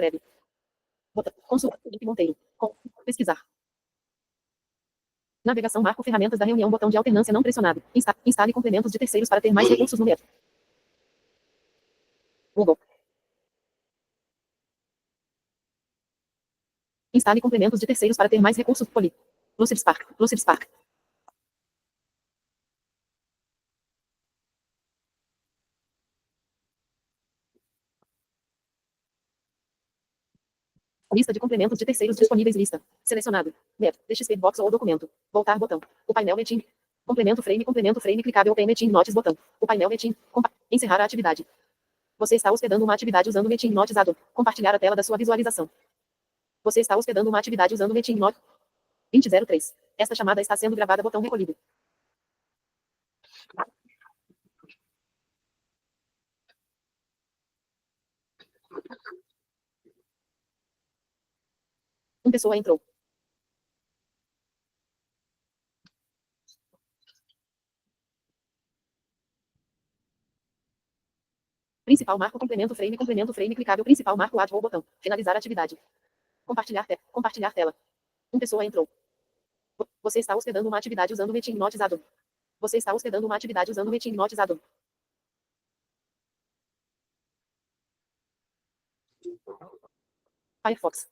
Breve. Consulta. Felipe Monteiro. Pesquisar. Navegação. Marco ferramentas da reunião. Botão de alternância não pressionado. Instale complementos de terceiros para ter mais recursos no MEP. Google. Instale complementos de terceiros para ter mais recursos. Poli. Lucid Spark. Lucid Spark. Lista de complementos de terceiros disponíveis. Lista. Selecionado. MEP. DXP Box ou documento. Voltar botão. O painel Metin. Complemento frame clicável. Open Metin Notes botão. O painel Metin. Encerrar a atividade. Você está hospedando uma atividade usando Metin Notes Addon. Compartilhar a tela da sua visualização. Você está hospedando uma atividade usando Metin Notes 2003. Esta chamada está sendo gravada. Botão recolhido. Uma pessoa entrou. Principal marco complemento frame clicável. Principal marco add ou botão. Finalizar a atividade. Compartilhar tela. Uma pessoa entrou. Você está hospedando uma atividade usando Metin Notes Addon. Você está hospedando uma atividade usando Metin Notes Addon. Firefox.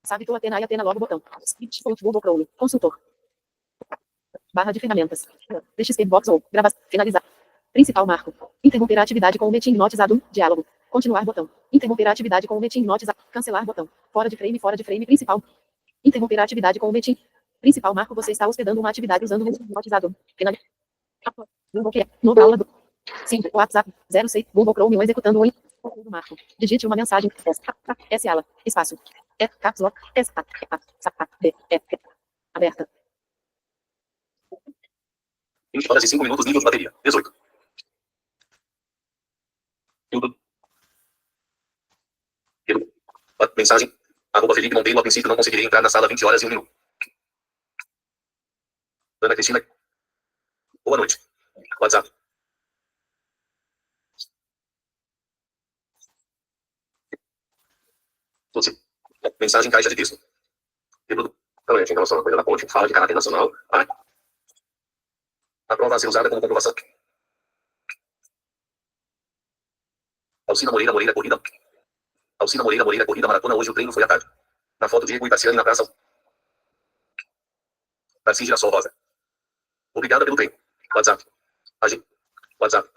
Sabe que o Atena e Atena logo botão. Script.google Chrome. Consultor. Barra de ferramentas. DXP Box ou gravar. Finalizar. Principal marco. Interromper a atividade com o Metin Notes Addon. Diálogo. Continuar botão. Interromper a atividade com o Metin Notes Addon. Cancelar botão. Fora de frame principal. Interromper a atividade com o Metin. Principal marco. Você está hospedando uma atividade usando o Metin Notes Addon. Finalizar. Google que nova aula do 5 WhatsApp 06 Google Chrome ou executando o marco. Digite uma mensagem. S ala espaço. Caps lock S A B F aberta. 20 horas e 5 minutos, nível de bateria. 18. Mensagem. Felipe Monteiro, a princípio não conseguiria entrar na sala 20 horas e 1 minuto. Ana Cristina. Boa noite. WhatsApp. Mensagem caixa de texto. Em relação à coisa da ponte, fala de caráter nacional. A prova a ser usada como comprovação. Alcina Moreira, corrida. Alcina Moreira, corrida maratona. Hoje o treino foi à tarde. Na foto, Diego e Tarciane na praça. Tarcísio Girassol Rosa. Obrigada pelo treino. WhatsApp. Agir. WhatsApp.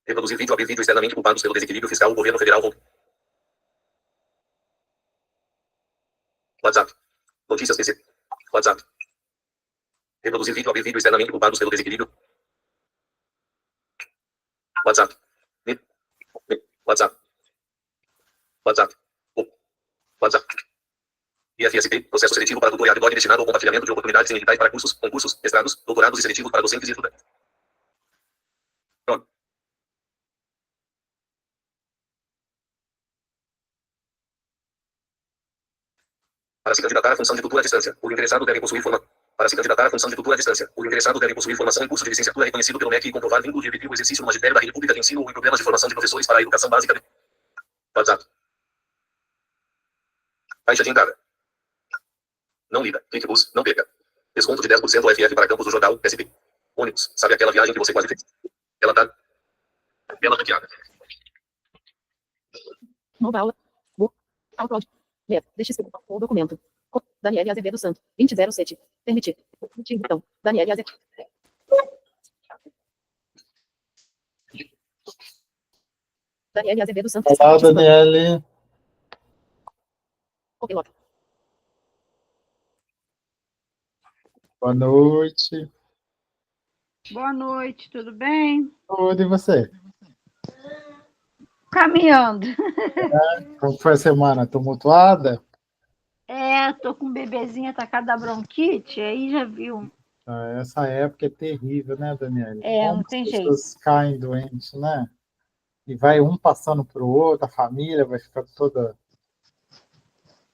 Reproduzir vídeo, abrir vídeo externamente culpados pelo desequilíbrio fiscal. O governo federal voltou. WhatsApp. Notícias PC. WhatsApp. Reproduzir vídeo, abrir vídeo externamente culpados pelo desequilíbrio. WhatsApp. WhatsApp. WhatsApp. WhatsApp. IFSP, processo seletivo para tutoriado blog destinado ao compartilhamento de oportunidades em editais para cursos, concursos, mestrados, doutorados e seletivos para docentes e estudantes. Pronto. Para se candidatar à função de tutor à distância, o interessado deve possuir Para se candidatar à função de tutor à distância, o interessado deve possuir formação em curso de licenciatura reconhecido pelo MEC e comprovar vínculo de efetivo exercício no magistério da rede pública de ensino ou em programas de formação de professores para a educação básica. WhatsApp. Caixa de entrada. Não liga. Clique bus. Não perca. Desconto de 10% UFF para campus do Jornal, SP. Ônibus. Sabe aquela viagem que você quase fez? Ela tá... Bela ranqueada. Nova aula. Upload. DXP ou documento. Daniele Azevedo Santos. 2007. Permitir. Então. Daniele Azevedo. Daniele Azevedo Santos. Olá, Daniele. Copiloto. Boa noite. Boa noite, tudo bem? Tudo, e você? Caminhando. Como foi a semana? Tumultuada? Tô com um bebezinho atacado da bronquite, aí já viu. Essa época é terrível, né, Daniele? Não tem jeito. As pessoas caem doentes, né? E vai um passando para o outro, a família vai ficar toda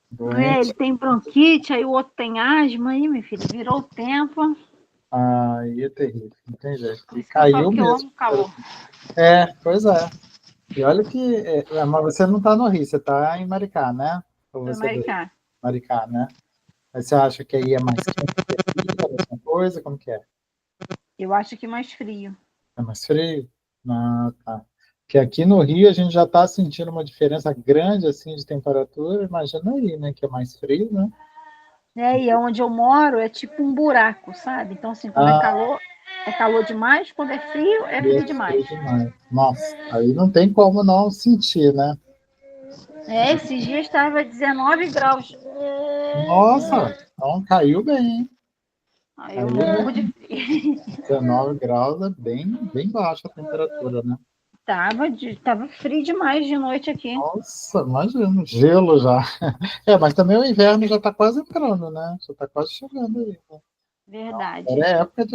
doente. Ele tem bronquite, aí o outro tem asma, aí, meu filho, virou o tempo. Aí é terrível, não tem jeito. Por E isso que eu falo caiu que eu mesmo. amo calor. Pois é. E olha que. Mas você não está no Rio, você está em Maricá, né? Ou Do você é do Rio? americano. Maricá, né? Mas você acha que aí é mais quente que aqui, é a mesma coisa? Como que é? Eu acho que mais frio. É mais frio? Ah, tá. Porque aqui no Rio a gente já está sentindo uma diferença grande assim de temperatura. Imagina aí, né? Que é mais frio, né? E onde eu moro é tipo um buraco, sabe? Então, assim, quando Ah, é calor demais, quando é e é frio demais. frio demais. Nossa, aí não tem como não sentir, né? Esses dias estava 19 graus. Nossa, então caiu bem, hein? Aí eu Caiu morro de bem. frio. 19 graus é bem baixa a temperatura, né? Tava frio demais de noite aqui. Nossa, imagina, gelo já. Mas também o inverno já está quase entrando, né? Já está quase chegando aí, né? Agora Verdade. é época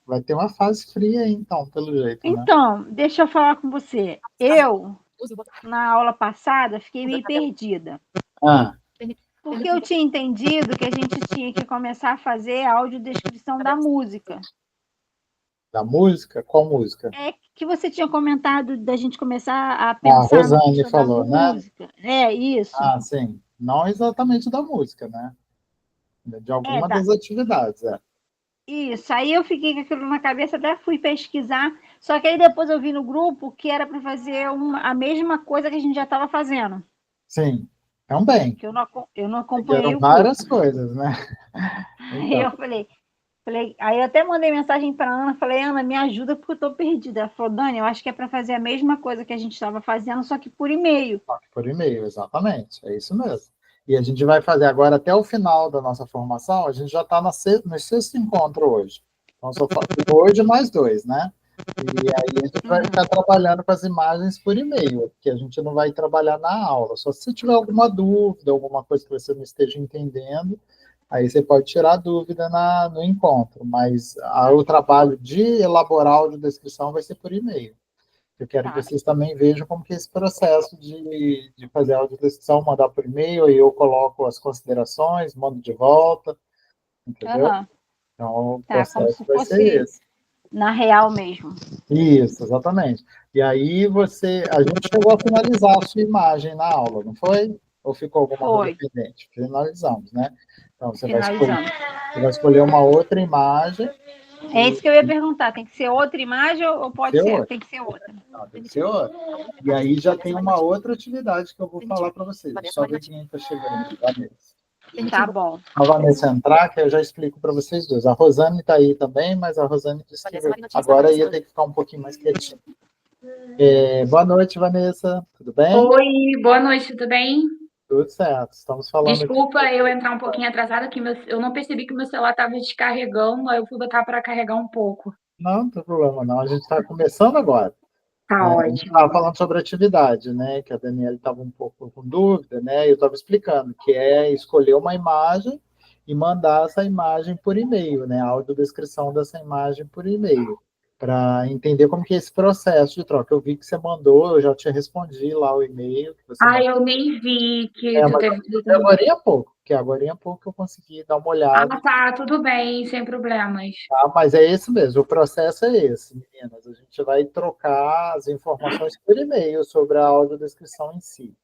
vai ter uma fase fria aí, então, pelo jeito, né? Então, deixa eu falar com você. Eu, Use o botão. na aula passada, fiquei Usa meio a tela. perdida. Ah, Porque eu tinha entendido que a gente tinha que começar a fazer a audiodescrição da música. da música? Qual música? É que você tinha comentado da gente começar a A pensar na Rosane questão da falou, né? música. É isso. Ah, sim. Não exatamente da música, né? De É, alguma da, das atividades, é. isso. Aí eu fiquei com aquilo na cabeça, até fui pesquisar. Só que aí depois eu vi no grupo que era para fazer a mesma coisa que a gente já estava fazendo. Sim, também. Que eu não Porque acompanhei eram o grupo. várias coisas, né? Aí Então, eu aí eu até mandei mensagem para Ana, falei, Ana, me ajuda porque eu estou perdida. Ela falou, Dani, eu acho que é para fazer a mesma coisa que a gente estava fazendo, só que por e-mail. por e-mail, exatamente. É isso mesmo. E a gente vai fazer agora até o final da nossa formação, a gente já está no sexto encontro hoje. Então, só falta hoje mais dois, né? E aí a gente vai ficar trabalhando com as imagens por e-mail, porque a gente não vai trabalhar na aula. Só se tiver alguma dúvida, alguma coisa que você não esteja entendendo, aí você pode tirar a dúvida no encontro. Mas o trabalho de elaborar a audiodescrição vai ser por e-mail. Eu quero que Tá. vocês também vejam como que é esse processo de fazer a audiodescrição, mandar por e-mail, aí eu coloco as considerações, mando de volta, entendeu? Aham. Então, o Tá, como processo se vai ser fosse esse. na real mesmo. Isso, exatamente. E aí a gente chegou a finalizar a sua imagem na aula, não foi? Ou ficou alguma coisa Foi, pendente? Finalizamos, né? Então, finalizando. você vai escolher uma outra imagem É e isso que eu ia perguntar. Tem que ser outra imagem ou pode ser ser? outra. Tem que ser outra. Não, tem que ser Permitir. outra. Aluno E efetuar. aí já tem Vanessa uma Marinati. outra atividade que eu vou Permitir. falar para vocês. Vanessa Só ver Marinati. quem está chegando. Vanessa. Permitir. Tá bom. A Vanessa entrar, que eu já explico para vocês dois. A Rosane está aí também, mas a Rosane disse que Vanessa Marinati está agora ia participando. ter que ficar um pouquinho mais quietinha. Boa noite, Vanessa. Tudo bem? Oi, boa noite, tudo bem? Tudo certo. Estamos falando aqui. Desculpa eu entrar um pouquinho atrasada, que eu não percebi que meu celular estava descarregando, aí eu fui botar para carregar um pouco. Não, não tem problema, não. A gente está começando agora. Tá Né? A gente estava ótimo. falando sobre atividade, né? Que a Daniela estava um pouco com dúvida, né? E eu estava explicando que é escolher uma imagem e mandar essa imagem por e-mail, né? A audiodescrição dessa imagem por e-mail, para entender como que é esse processo de troca. Eu vi que você mandou, eu já te respondi lá o e-mail que você Ah, mandou. eu nem vi que tu Mas teve. agora há pouco, porque agora há pouco eu consegui dar uma olhada. Ah, tá, tudo bem, sem problemas. Tá? Mas é esse mesmo, o processo é esse, meninas. A gente vai trocar as informações por e-mail sobre a audiodescrição em si,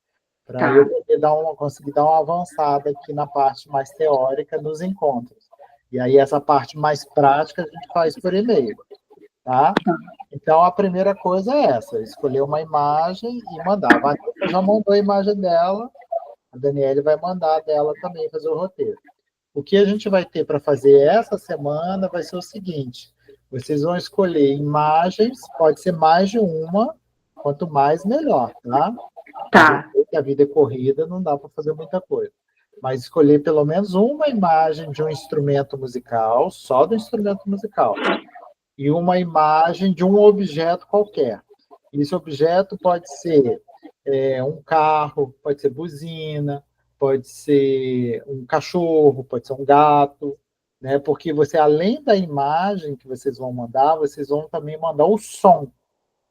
para eu Tá. poder conseguir dar uma avançada aqui na parte mais teórica nos encontros. E aí essa parte mais prática a gente faz por e-mail, tá? Então a primeira coisa é essa, escolher uma imagem e mandar. A Vanessa já mandou a imagem dela, a Daniele vai mandar dela também fazer o roteiro. O que a gente vai ter para fazer essa semana vai ser o seguinte: vocês vão escolher imagens, pode ser mais de uma, quanto mais melhor, tá? Tá. Que a vida é corrida, não dá para fazer muita coisa. Mas escolher pelo menos uma imagem de um instrumento musical, só do instrumento musical, e uma imagem de um objeto qualquer. Esse objeto pode ser um carro, pode ser buzina, pode ser um cachorro, pode ser um gato, né? Porque você, além da imagem que vocês vão mandar, vocês vão também mandar o som.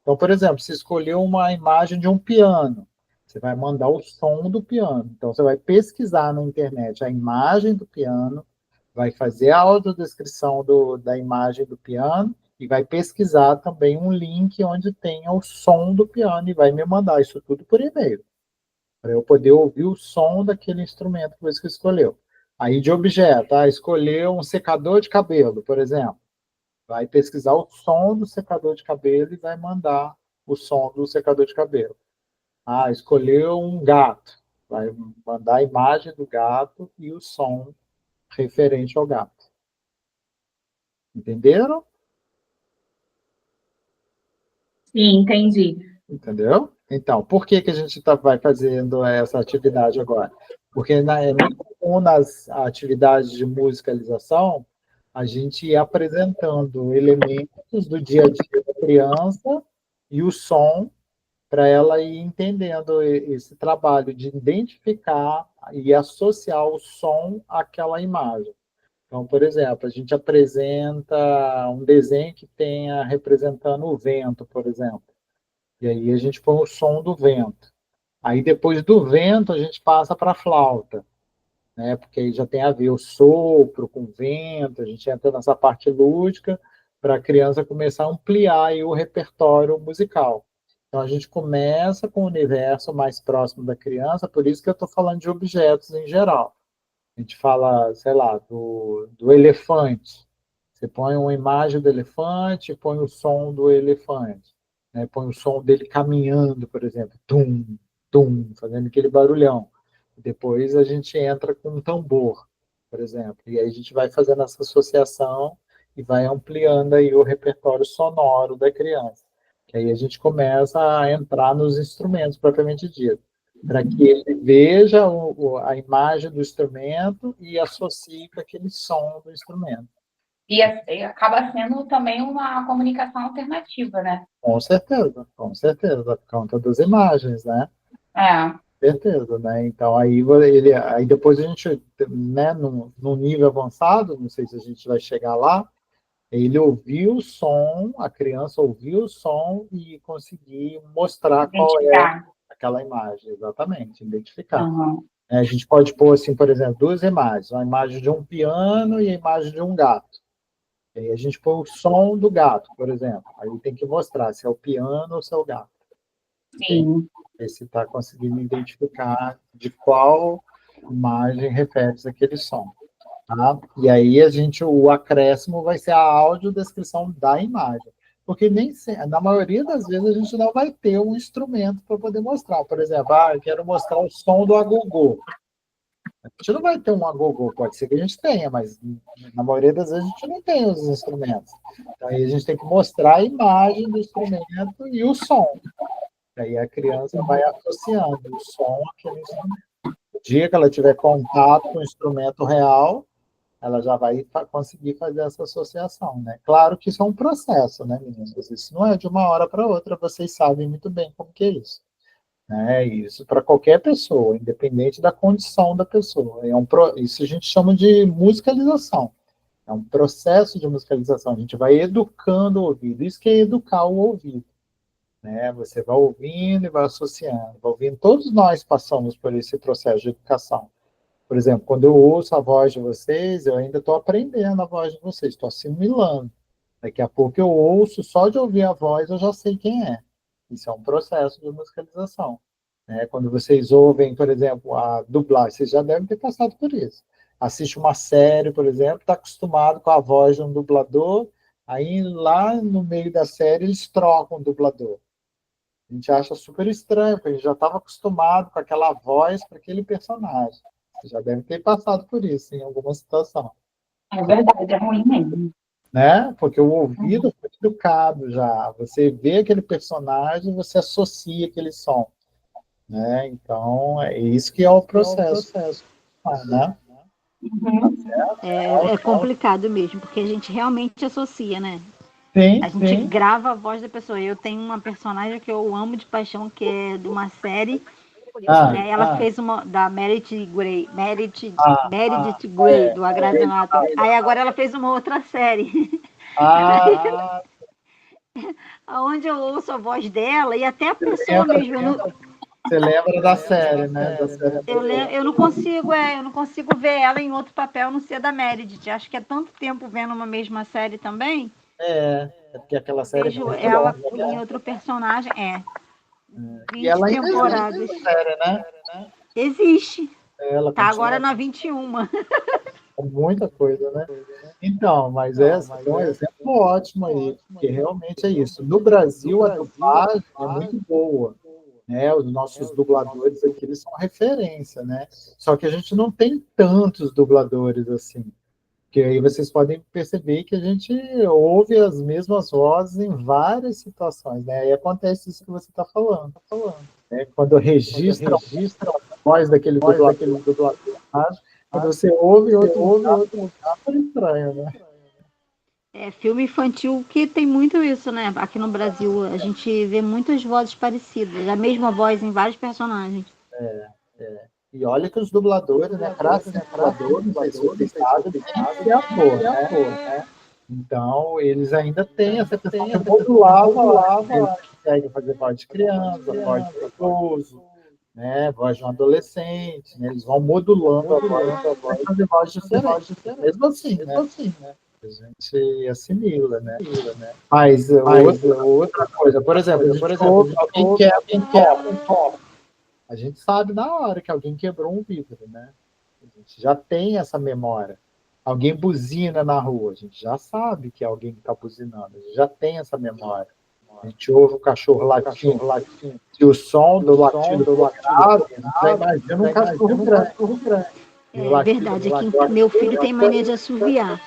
Então, por exemplo, se escolheu uma imagem de um piano, você vai mandar o som do piano. Então, você vai pesquisar na internet a imagem do piano, vai fazer a autodescrição da imagem do piano e vai pesquisar também um link onde tenha o som do piano e vai me mandar isso tudo por e-mail, para eu poder ouvir o som daquele instrumento que você escolheu. Aí de objeto, escolheu um secador de cabelo, por exemplo. Vai pesquisar o som do secador de cabelo e vai mandar o som do secador de cabelo. Escolheu um gato. Vai mandar a imagem do gato e o som referente ao gato. Entenderam? Sim, entendi. Entendeu? Então, por que a gente vai fazendo essa atividade agora? Porque é muito comum nas atividades de musicalização a gente ir apresentando elementos do dia a dia da criança e o som para ela ir entendendo esse trabalho de identificar e associar o som àquela imagem. Então, por exemplo, a gente apresenta um desenho que tenha representando o vento, por exemplo. E aí a gente põe o som do vento. Aí depois do vento a gente passa para a flauta, né? Porque aí já tem a ver o sopro com o vento, a gente entra nessa parte lúdica para a criança começar a ampliar aí o repertório musical. Então a gente começa com o universo mais próximo da criança, por isso que eu estou falando de objetos em geral. A gente fala, sei lá, do elefante. Você põe uma imagem do elefante e põe o som do elefante. Né? Põe o som dele caminhando, por exemplo, tum, tum, fazendo aquele barulhão. Depois a gente entra com um tambor, por exemplo, e aí a gente vai fazendo essa associação e vai ampliando aí o repertório sonoro da criança. Que aí a gente começa a entrar nos instrumentos propriamente dito, para que ele veja a imagem do instrumento e associe com aquele som do instrumento. E acaba sendo também uma comunicação alternativa, né? Com certeza, por conta das imagens, né? É. Certeza, né? Então aí aí depois a gente, né, no nível avançado, não sei se a gente vai chegar lá, ele ouviu o som, a criança ouviu o som e conseguir mostrar qual é aquela imagem, exatamente, identificar. Uhum. A gente pode pôr, assim, por exemplo, duas imagens, uma imagem de um piano e a imagem de um gato. E aí a gente põe o som do gato, por exemplo. Aí tem que mostrar se é o piano ou se é o gato. Sim. Ver se está conseguindo identificar de qual imagem refere-se aquele som. Tá? E aí o acréscimo vai ser a audiodescrição da imagem. Porque na maioria das vezes a gente não vai ter um instrumento para poder mostrar. Por exemplo, eu quero mostrar o som do agogô. A gente não vai ter um agogô, pode ser que a gente tenha, mas na maioria das vezes a gente não tem os instrumentos. Então aí a gente tem que mostrar a imagem do instrumento e o som. Aí a criança vai associando o som àquele instrumento. O dia que ela tiver contato com o instrumento real, ela já vai conseguir fazer essa associação, né? Claro que isso é um processo, né, meninas? Isso não é de uma hora para outra, vocês sabem muito bem como que é isso. Né? Isso para qualquer pessoa, independente da condição da pessoa. Isso a gente chama de musicalização. É um processo de musicalização. A gente vai educando o ouvido. Isso que é educar o ouvido. Né? Você vai ouvindo e vai associando. Vai ouvindo. Todos nós passamos por esse processo de educação. Por exemplo, quando eu ouço a voz de vocês, eu ainda estou aprendendo a voz de vocês, estou assimilando. Daqui a pouco eu ouço, só de ouvir a voz eu já sei quem é. Isso é um processo de musicalização. Né? Quando vocês ouvem, por exemplo, a dublagem, vocês já devem ter passado por isso. Assiste uma série, por exemplo, está acostumado com a voz de um dublador, aí lá no meio da série eles trocam o dublador. A gente acha super estranho, porque a gente já estava acostumado com aquela voz para aquele personagem. Você já deve ter passado por isso em alguma situação. É verdade, é ruim mesmo. Né? Porque o ouvido foi educado já. Você vê aquele personagem, você associa aquele som. Né? Então, é isso que é o processo. Né? Uhum. É complicado mesmo, porque a gente realmente associa, né? Sim, A gente grava a voz da pessoa. Eu tenho uma personagem que eu amo de paixão, que é de uma série. Ela fez uma da Meredith Grey, do Agrado Nato. Aí agora ela fez uma outra série. Onde eu ouço a voz dela e até a pessoa mesmo. Você lembra da série, né? Da série Eu não consigo ver ela em outro papel, a não ser da Meredith. Acho que é tanto tempo vendo uma mesma série também. é porque aquela série é Vejo muito ela longa, em né? outro personagem. E 20 ela ainda existe, temporadas. essa série, né? Existe. Ela Tá agora continua na 21. com muita coisa, né? Então, mas essa é um exemplo ótimo aí, porque realmente é isso. No Brasil, a dublagem é muito boa, né? Os nossos dubladores aqui, eles são referência, né? Só que a gente não tem tantos dubladores assim. Porque aí vocês podem perceber que a gente ouve as mesmas vozes em várias situações, né? E acontece isso que você está falando, né? Quando registra a voz daquele dublador, quando você ouve outro lugar, é super estranho, né? É filme infantil que tem muito isso, né? Aqui no Brasil a gente vê muitas vozes parecidas, a mesma voz em vários personagens. E olha que os dubladores, né? Para ser dublador, não sei se vocês sabem, tem que ser ator, né? Então, eles ainda têm essa questão de modular a voz, né? Eles conseguem fazer voz de criança, voz de idoso, né? Voz de um adolescente, né? Eles vão modulando a voz para fazer voz diferente. Mesmo assim, né? A gente assimila, né? Mas outra coisa, por exemplo, a gente ouve alguém quebra um copo. A gente sabe na hora que alguém quebrou um vidro, né? A gente já tem essa memória. Alguém buzina na rua, a gente já sabe que é alguém que está buzinando, a gente já tem essa memória. A gente ouve o cachorro latindo, e o som do latido for grave, a gente já imagina um cachorro grande. E o É verdade, aqui meu filho tem mania de assoviar.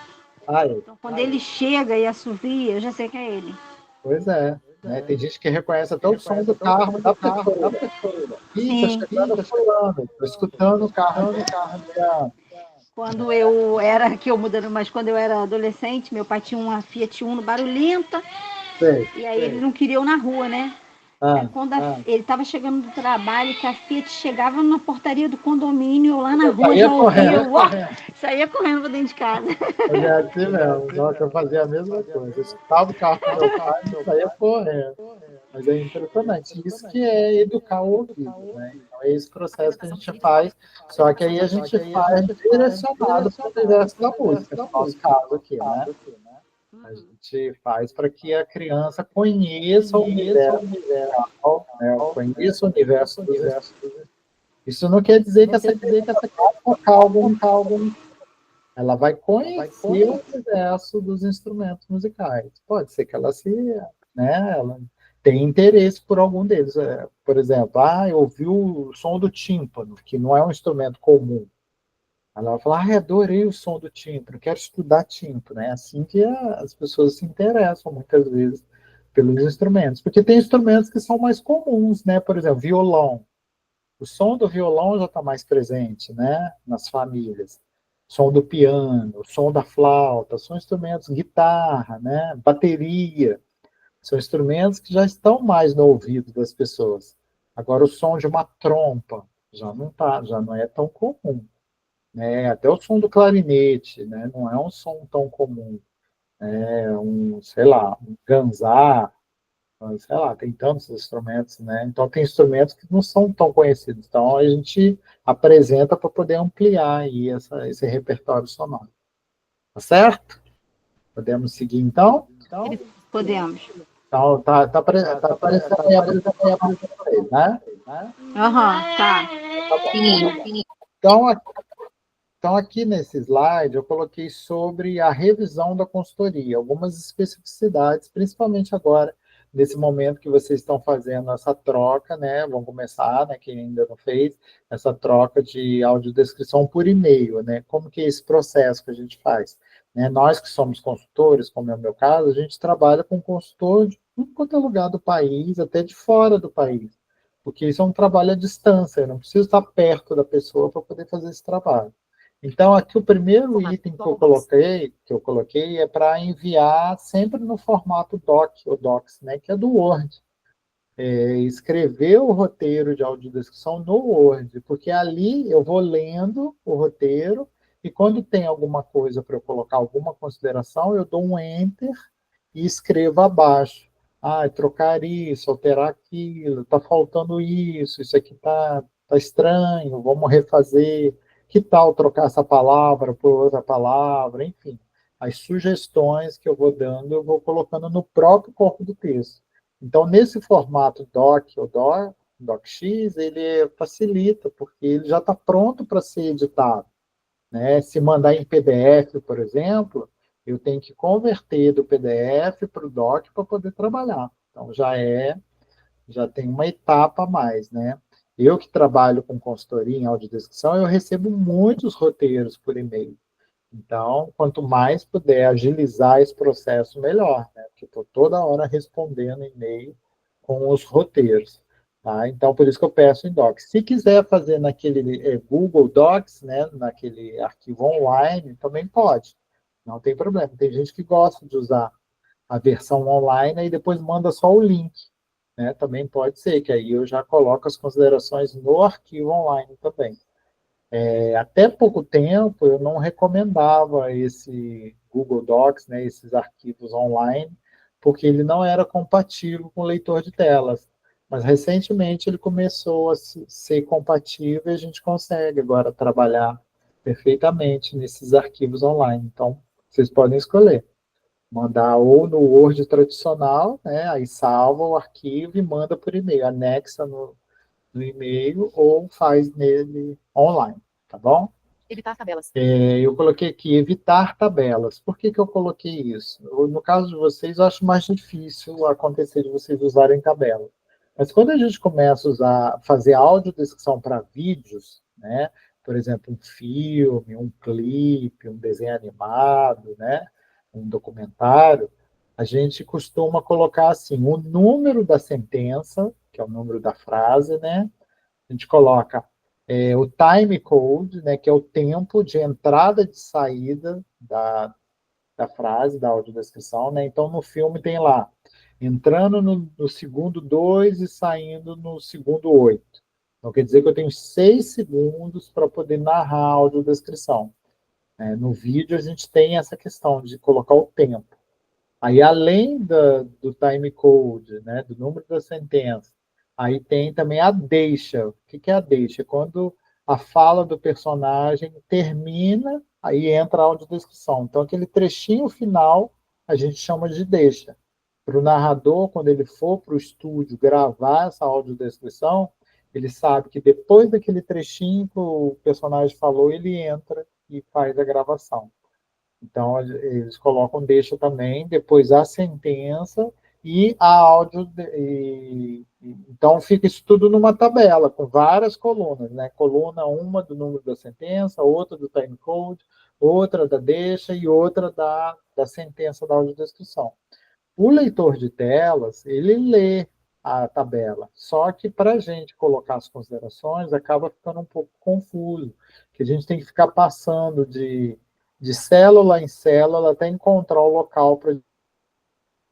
Então, quando ele chega e assovia, eu já sei que é ele. Pois é. Né? Tem gente que reconhece até o som do carro da pessoa. Ih, tá Sim. chegando fulano, tô escutando o carro. Quando eu era, aqui eu mudando, mas quando eu era adolescente, meu pai tinha uma Fiat Uno barulhenta, Sei. e aí ele não queria eu na rua, né? Aí Ah, quando ele estava chegando do trabalho, que a Fiat chegava na portaria do condomínio, eu lá na rua saía já ouvia, correndo. saía correndo pra dentro de casa. Mas é assim mesmo. Nossa, eu fazia a mesma coisa. Eu escutava o carro do meu pai e saía correndo. Mas é impressionante. Isso que é educar o ouvido, né? Então é esse processo que a gente faz, só que aí a gente faz direcionado para o universo da música, no nosso caso aqui, né? A gente faz para que a criança conheça o universo musical, né? Conheça o universo dos instrumentos. Isso não quer dizer que essa criança vai tocar algum. Ela vai conhecer o universo dos instrumentos musicais. Pode ser que ela tenha interesse por algum deles. Por exemplo, eu ouvi o som do tímpano, que não é um instrumento comum. Ela vai falar, adorei o som do tímpano, quero estudar tímpano. É assim que as pessoas se interessam, muitas vezes, pelos instrumentos. Porque tem instrumentos que são mais comuns, né? Por exemplo, violão. O som do violão já está mais presente, né, nas famílias. O som do piano, o som da flauta, são instrumentos, guitarra, né, bateria, são instrumentos que já estão mais no ouvido das pessoas. Agora, o som de uma trompa já não é tão comum, né? Até o som do clarinete, né, não é um som tão comum. Sei lá, um ganzá, sei lá, tem tantos instrumentos, né? Então tem instrumentos que não são tão conhecidos. Então a gente apresenta para poder ampliar aí esse repertório sonoro. Tá certo? Podemos seguir então? Podemos. Então tá aparecendo aí a apresentação para vocês, né? Aham, tá. Então, então, aqui nesse slide, eu coloquei sobre a revisão da consultoria, algumas especificidades, principalmente agora, nesse momento que vocês estão fazendo essa troca, né? Vão começar, né? Quem ainda não fez, essa troca de audiodescrição por e-mail, né? Como que é esse processo que a gente faz? Né? Nós que somos consultores, como é o meu caso, a gente trabalha com consultor de tudo quanto é lugar do país, até de fora do país, porque isso é um trabalho à distância, eu não preciso estar perto da pessoa para poder fazer esse trabalho. Então, aqui o primeiro item que eu coloquei é para enviar sempre no formato doc, ou docs, né, que é do Word. Escrever o roteiro de audiodescrição no Word, porque ali eu vou lendo o roteiro e quando tem alguma coisa para eu colocar, alguma consideração, eu dou um Enter e escrevo abaixo. trocar isso, alterar aquilo, está faltando isso aqui tá estranho, vamos refazer. Que tal trocar essa palavra por outra palavra? Enfim, as sugestões que eu vou dando, eu vou colocando no próprio corpo do texto. Então, nesse formato doc ou docx, ele facilita, porque ele já está pronto para ser editado, né? Se mandar em PDF, por exemplo, eu tenho que converter do PDF para o doc para poder trabalhar. Então, já tem uma etapa a mais, né? Eu que trabalho com consultoria em audiodescrição, eu recebo muitos roteiros por e-mail. Então, quanto mais puder agilizar esse processo, melhor, né? Porque estou toda hora respondendo e-mail com os roteiros. Tá? Então, por isso que eu peço em Docs. Se quiser fazer naquele Google Docs, né, naquele arquivo online, também pode. Não tem problema. Tem gente que gosta de usar a versão online e depois manda só o link. Né? Também pode ser, que aí eu já coloco as considerações no arquivo online também. Até pouco tempo eu não recomendava esse Google Docs, né, esses arquivos online, porque ele não era compatível com o leitor de telas. Mas recentemente ele começou a ser compatível e a gente consegue agora trabalhar perfeitamente nesses arquivos online. Então, vocês podem escolher. Mandar ou no Word tradicional, né, aí salva o arquivo e manda por e-mail, anexa no e-mail ou faz nele online, tá bom? Evitar tabelas. Eu coloquei aqui evitar tabelas. Por que eu coloquei isso? No caso de vocês, eu acho mais difícil acontecer de vocês usarem tabela. Mas quando a gente começa a fazer audiodescrição para vídeos, né? Por exemplo, um filme, um clipe, um desenho animado, né? Um documentário, a gente costuma colocar assim, o número da sentença, que é o número da frase, né? A gente coloca o time code, né, que é o tempo de entrada e de saída da frase, da audiodescrição. Né? Então, no filme tem lá, entrando no segundo 2 e saindo no segundo 8. Então, quer dizer que eu tenho 6 segundos para poder narrar a audiodescrição. No vídeo, a gente tem essa questão de colocar o tempo. Aí, além do time code, né, do número da sentença, aí tem também a deixa. O que é a deixa? Quando a fala do personagem termina, aí entra a audiodescrição. Então, aquele trechinho final, a gente chama de deixa. Para o narrador, quando ele for para o estúdio gravar essa audiodescrição, ele sabe que depois daquele trechinho que o personagem falou, ele entra e faz a gravação. Então, eles colocam deixa também, depois a sentença e a áudio. Então, fica isso tudo numa tabela, com várias colunas. Né? Coluna uma do número da sentença, outra do time code, outra da deixa e outra da sentença da audiodescrição. O leitor de telas, ele lê a tabela, só que para a gente colocar as considerações acaba ficando um pouco confuso, que a gente tem que ficar passando de célula em célula até encontrar o local para.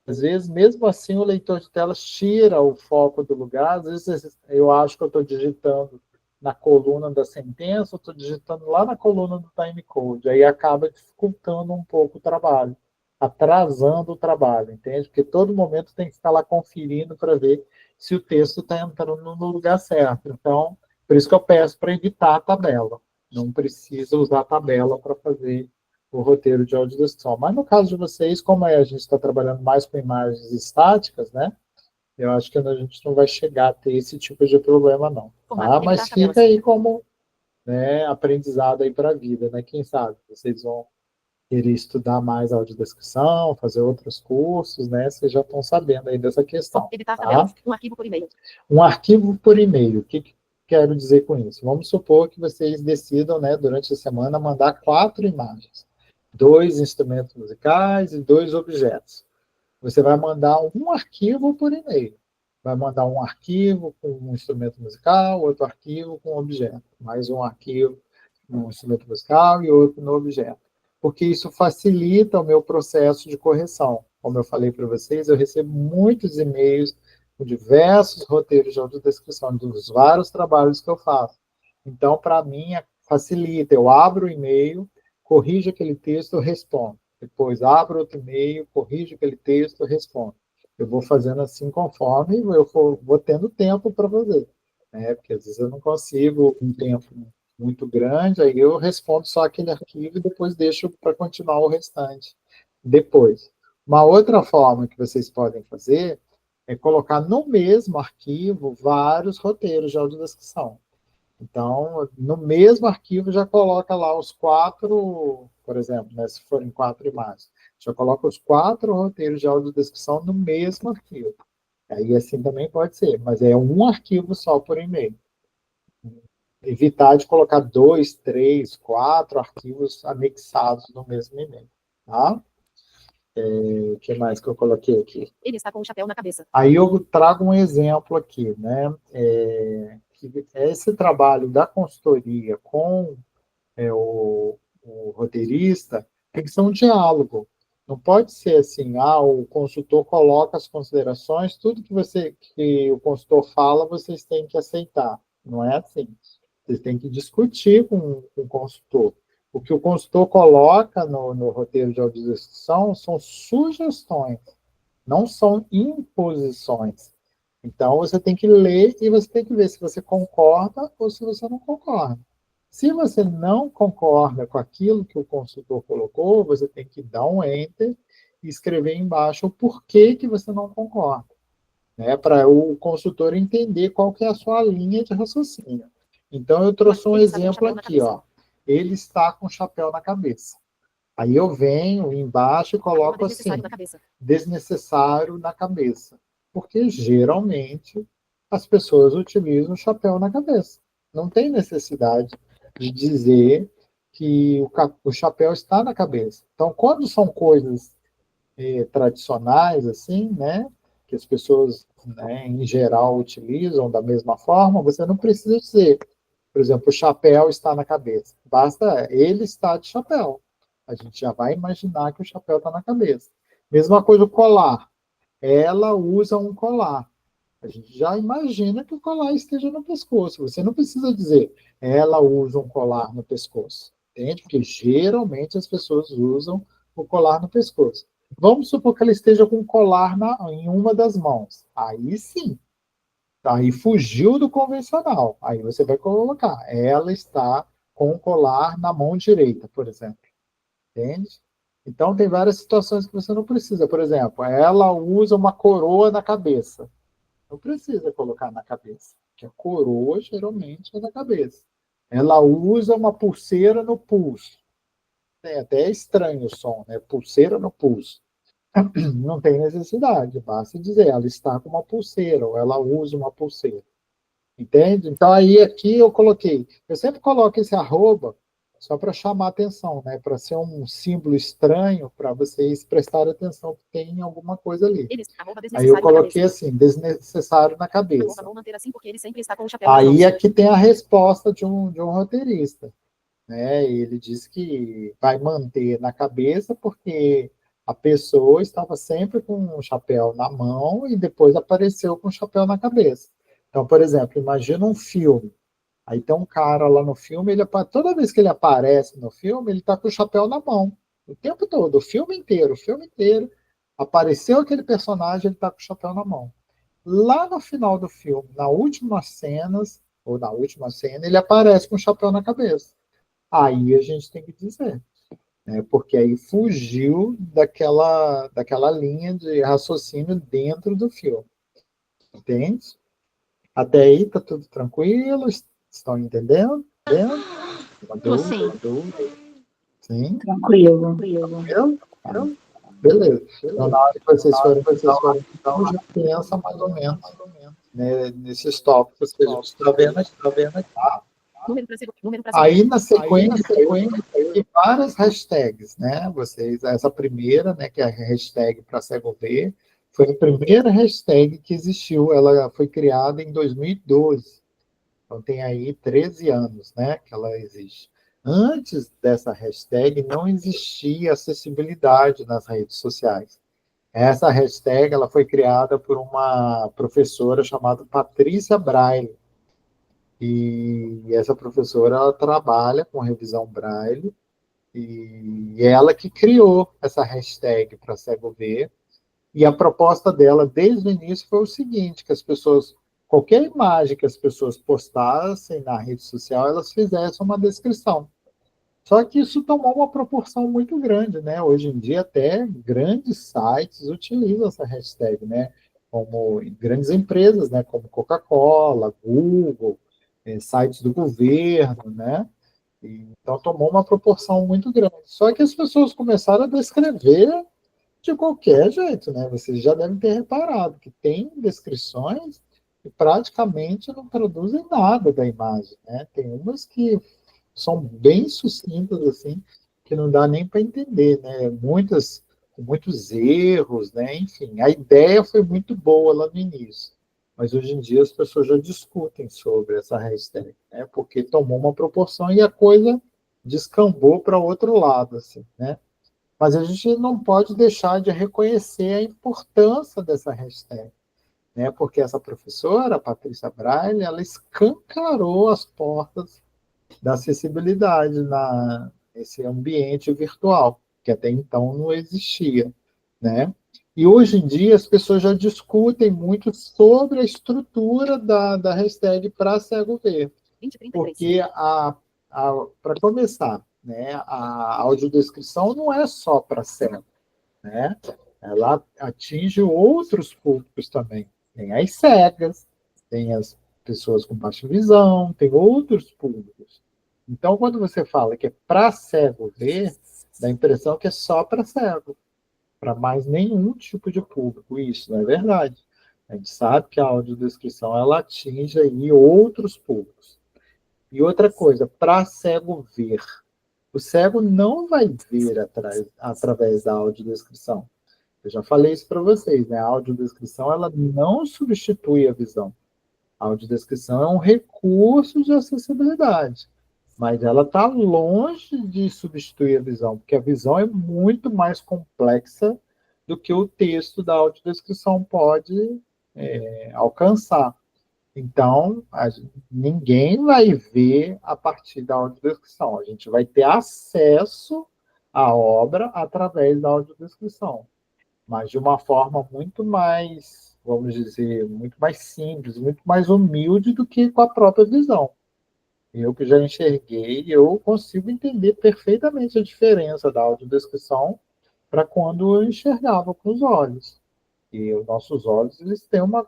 Às vezes, mesmo assim, o leitor de telas tira o foco do lugar. Às vezes, eu acho que eu estou digitando na coluna da sentença, eu estou digitando lá na coluna do timecode. Aí acaba dificultando um pouco o trabalho, atrasando o trabalho, entende? Porque todo momento tem que ficar lá conferindo para ver se o texto está entrando no lugar certo. Então, por isso que eu peço para evitar a tabela. Não precisa usar a tabela para fazer o roteiro de audiodescrição. Mas no caso de vocês, como a gente está trabalhando mais com imagens estáticas, né? Eu acho que a gente não vai chegar a ter esse tipo de problema, não. Tá? Mas fica aí como, né, aprendizado aí para a vida, né? Quem sabe vocês vão querer estudar mais audiodescrição, fazer outros cursos, né? Vocês já estão sabendo aí dessa questão. Editar tá? tabelas. Um arquivo por e-mail. Um arquivo por e-mail. O que quero dizer com isso? Vamos supor que vocês decidam, né, durante a semana, mandar 4 imagens. 2 instrumentos musicais e 2 objetos. Você vai mandar um arquivo por e-mail. Vai mandar um arquivo com um instrumento musical, outro arquivo com um objeto. Mais um arquivo com um instrumento musical e outro no objeto. Porque isso facilita o meu processo de correção. Como eu falei para vocês, eu recebo muitos e-mails com diversos roteiros de audiodescrição dos vários trabalhos que eu faço. Então, para mim, facilita. Eu abro o e-mail, corrijo aquele texto, eu respondo. Depois abro outro e-mail, corrijo aquele texto, eu respondo. eu vou fazendo assim conforme eu vou tendo tempo para fazer, né? Porque às vezes eu não consigo um tempo muito grande, aí eu respondo só aquele arquivo e depois deixo para continuar o restante depois. Uma outra forma que vocês podem fazer é colocar no mesmo arquivo vários roteiros de audiodescrição. Então, no mesmo arquivo já coloca lá os 4, por exemplo, né, se forem 4 imagens, já coloca os 4 roteiros de audiodescrição no mesmo arquivo. Aí assim também pode ser, mas é um arquivo só por e-mail. Evitar de colocar 2, 3, 4 arquivos anexados no mesmo e-mail. Tá? O que mais que eu coloquei aqui? Ele está com o chapéu na cabeça. Aí eu trago um exemplo aqui, né? Que esse trabalho da consultoria com o roteirista tem que ser um diálogo. Não pode ser assim, o consultor coloca as considerações, tudo que o consultor fala, vocês têm que aceitar. Não é assim. Vocês têm que discutir com o consultor. O que o consultor coloca no roteiro de audiodescrição são sugestões, não são imposições. Então, você tem que ler e você tem que ver se você concorda ou se você não concorda. Se você não concorda com aquilo que o consultor colocou, você tem que dar um enter e escrever embaixo o porquê que você não concorda, né? Para o consultor entender qual que é a sua linha de raciocínio. Então, eu trouxe um exemplo aqui, ó. Ele está com o chapéu na cabeça. Aí eu venho embaixo e coloco assim, desnecessário na cabeça. Porque geralmente as pessoas utilizam o chapéu na cabeça. Não tem necessidade de dizer que o chapéu está na cabeça. Então, quando são coisas tradicionais, assim, né, que as pessoas, né, em geral, utilizam da mesma forma, você não precisa dizer, por exemplo, o chapéu está na cabeça. Basta ele estar de chapéu. A gente já vai imaginar que o chapéu está na cabeça. Mesma coisa o colar. Ela usa um colar. A gente já imagina que o colar esteja no pescoço. Você não precisa dizer, ela usa um colar no pescoço. Entende? Porque geralmente as pessoas usam o colar no pescoço. Vamos supor que ela esteja com um colar em uma das mãos. Aí sim. Aí fugiu do convencional. Aí você vai colocar, ela está com o colar na mão direita, por exemplo. Entende? Então, tem várias situações que você não precisa. Por exemplo, ela usa uma coroa na cabeça. Não precisa colocar na cabeça, porque a coroa geralmente é na cabeça. Ela usa uma pulseira no pulso. É até estranho o som, né? Pulseira no pulso. Não tem necessidade, basta dizer, ela está com uma pulseira, ou ela usa uma pulseira. Entende? Então, aí aqui eu sempre coloco esse arroba só para chamar atenção, né? Para ser um símbolo estranho, para vocês prestarem atenção que tem alguma coisa ali. Aí eu coloquei assim, desnecessário na cabeça. Aí aqui tem a resposta de um roteirista, né? Ele diz que vai manter na cabeça porque a pessoa estava sempre com o chapéu na mão e depois apareceu com o chapéu na cabeça. Então, por exemplo, imagina um filme. Aí tem um cara lá no filme, toda vez que ele aparece no filme, ele está com o chapéu na mão. O tempo todo, o filme inteiro. Apareceu aquele personagem, ele está com o chapéu na mão. Lá no final do filme, na última cena, ele aparece com o chapéu na cabeça. Aí a gente tem que dizer, né? Porque aí fugiu daquela linha de raciocínio dentro do filme. Entende? Até aí tá tudo tranquilo? Estão entendendo? Tô sim. Sim? Tranquilo. Tranquilo? Beleza. Então, na hora que vocês forem, então, já pensa mais ou menos, né, nesses tópicos que a gente está vendo aqui. Tá? Aí, na sequência, tem várias hashtags, né? Essa primeira, né, que é a hashtag para cego ver, foi a primeira hashtag que existiu. Ela foi criada em 2012. Então, tem aí 13 anos, né, que ela existe. Antes dessa hashtag, não existia acessibilidade nas redes sociais. Essa hashtag ela foi criada por uma professora chamada Patrícia Braille. E essa professora ela trabalha com revisão Braille e ela que criou essa hashtag para cego ver. E a proposta dela, desde o início, foi o seguinte, que as pessoas, qualquer imagem que as pessoas postassem na rede social, elas fizessem uma descrição. Só que isso tomou uma proporção muito grande, né? Hoje em dia, até grandes sites utilizam essa hashtag, né? Como grandes empresas, né? Como Coca-Cola, Google, sites do governo, né? Então, tomou uma proporção muito grande. Só que as pessoas começaram a descrever de qualquer jeito, né? Vocês já devem ter reparado que tem descrições que praticamente não traduzem nada da imagem, né? Tem umas que são bem sucintas, assim, que não dá nem para entender, né? Muitos erros, né? Enfim, a ideia foi muito boa lá no início, mas hoje em dia as pessoas já discutem sobre essa hashtag, né? Porque tomou uma proporção e a coisa descambou para outro lado, assim, né? Mas a gente não pode deixar de reconhecer a importância dessa hashtag, né? Porque essa professora, a Patrícia Braille, ela escancarou as portas da acessibilidade nesse ambiente virtual, que até então não existia, né? E hoje em dia as pessoas já discutem muito sobre a estrutura da hashtag para cego ver, 2033. porque para começar, né, a audiodescrição não é só para cego, né? Ela atinge outros públicos também. Tem as cegas, tem as pessoas com baixa visão, tem outros públicos. Então, quando você fala que é para cego ver, dá a impressão que é só para cego, para mais nenhum tipo de público. Isso não é verdade. A gente sabe que a audiodescrição ela atinge aí outros públicos. E outra coisa, para cego ver. O cego não vai ver através da audiodescrição. Eu já falei isso para vocês, né? A audiodescrição ela não substitui a visão. A audiodescrição é um recurso de acessibilidade, mas ela está longe de substituir a visão, porque a visão é muito mais complexa do que o texto da audiodescrição pode alcançar. Então, ninguém vai ver a partir da audiodescrição. A gente vai ter acesso à obra através da audiodescrição, mas de uma forma muito mais, vamos dizer, muito mais simples, muito mais humilde do que com a própria visão. Eu que já enxerguei, eu consigo entender perfeitamente a diferença da audiodescrição para quando eu enxergava com os olhos. E os nossos olhos, eles têm uma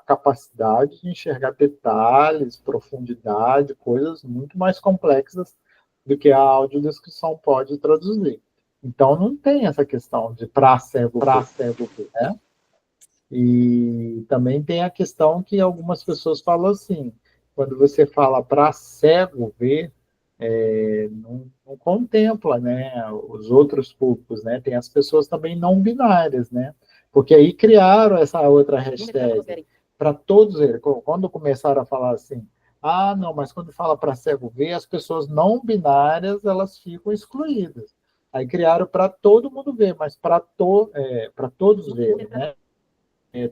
capacidade de enxergar detalhes, profundidade, coisas muito mais complexas do que a audiodescrição pode traduzir. Então, não tem essa questão de para cego, né? E também tem a questão que algumas pessoas falam assim, quando você fala para cego ver, não contempla, né, os outros públicos, né? Tem as pessoas também não binárias, né? Porque aí criaram essa outra hashtag para todos eles. Quando começaram a falar assim, ah, não, mas quando fala para cego ver, as pessoas não binárias elas ficam excluídas. Aí criaram para todo mundo ver, mas para todos verem, né?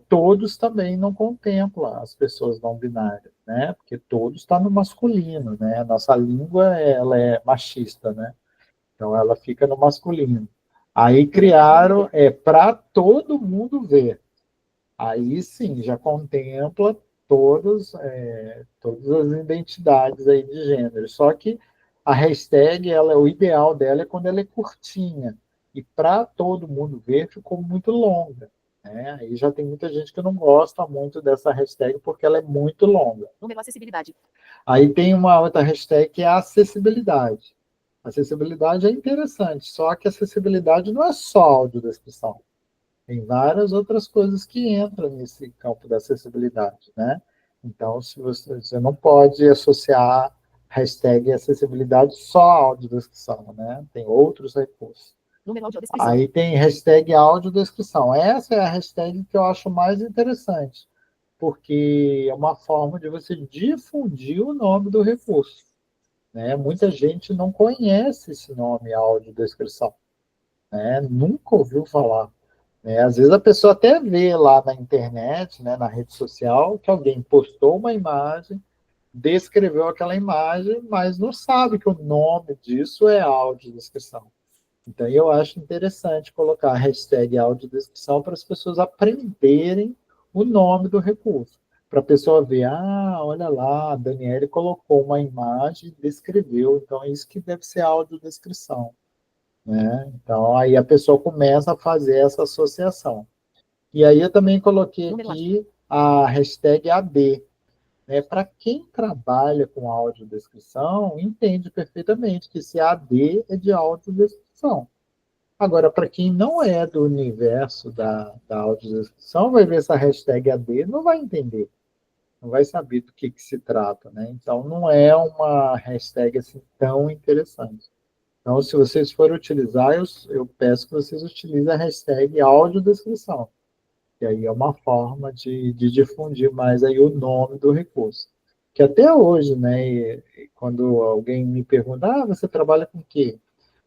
Todos também não contemplam as pessoas não binárias, né? Porque todos está no masculino, né? A nossa língua ela é machista, né? Então ela fica no masculino. Aí criaram para todo mundo ver. Aí sim já contempla todas as identidades aí de gênero. Só que a hashtag, o ideal dela é quando ela é curtinha. E para todo mundo ver ficou muito longa. Né? Aí já tem muita gente que não gosta muito dessa hashtag porque ela é muito longa. Número acessibilidade. Aí tem uma outra hashtag que é a acessibilidade. Acessibilidade é interessante, só que acessibilidade não é só audiodescrição. Tem várias outras coisas que entram nesse campo da acessibilidade, né? Então, se você não pode associar hashtag acessibilidade só à audiodescrição, né? Tem outros recursos. Número audiodescrição. Aí tem hashtag audiodescrição. Essa é a hashtag que eu acho mais interessante, porque é uma forma de você difundir o nome do recurso. Né? Muita gente não conhece esse nome audiodescrição, né? Nunca ouviu falar. Né? Às vezes a pessoa até vê lá na internet, né, na rede social, que alguém postou uma imagem, descreveu aquela imagem, mas não sabe que o nome disso é audiodescrição. Então, eu acho interessante colocar a hashtag audiodescrição para as pessoas aprenderem o nome do recurso. Para a pessoa ver, olha lá, a Daniele colocou uma imagem e descreveu, então é isso que deve ser audiodescrição, né? Então, aí a pessoa começa a fazer essa associação. E aí eu também coloquei aqui a hashtag AD, né? Para quem trabalha com audiodescrição, entende perfeitamente que esse AD é de audiodescrição. Agora, para quem não é do universo da audiodescrição, vai ver essa hashtag AD, não vai entender, não vai saber do que se trata, né? Então, não é uma hashtag assim tão interessante. Então, se vocês forem utilizar, eu peço que vocês utilizem a hashtag audiodescrição, que aí é uma forma de difundir mais aí o nome do recurso. Que até hoje, né, quando alguém me pergunta, você trabalha com o quê?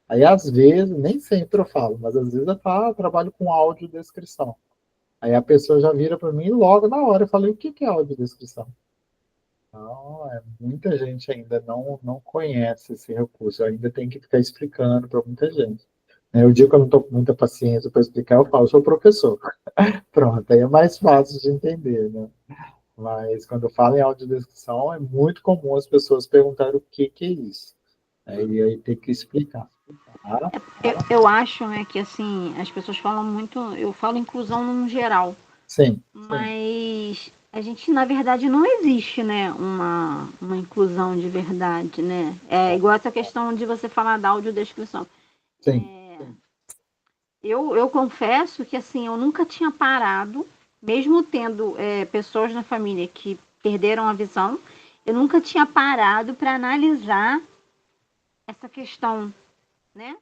Aí, às vezes, nem sempre eu falo, mas às vezes eu falo, eu trabalho com audiodescrição. Aí a pessoa já vira para mim e logo na hora eu falei, o que é audiodescrição? Então, muita gente ainda não conhece esse recurso, eu ainda tem que ficar explicando para muita gente. O dia que eu não estou com muita paciência para explicar, eu falo, sou professor. Pronto, aí é mais fácil de entender, né? Mas quando eu falo em audiodescrição, é muito comum as pessoas perguntarem o que é isso. E aí tem que explicar. Tá? Eu acho, né, que assim, as pessoas falam muito, eu falo inclusão no geral, Sim. mas a gente, na verdade, não existe, né, uma inclusão de verdade, né? É igual essa questão de você falar da audiodescrição. Sim. Eu confesso que, assim, eu nunca tinha parado, mesmo tendo pessoas na família que perderam a visão, eu nunca tinha parado para analisar essa questão, né?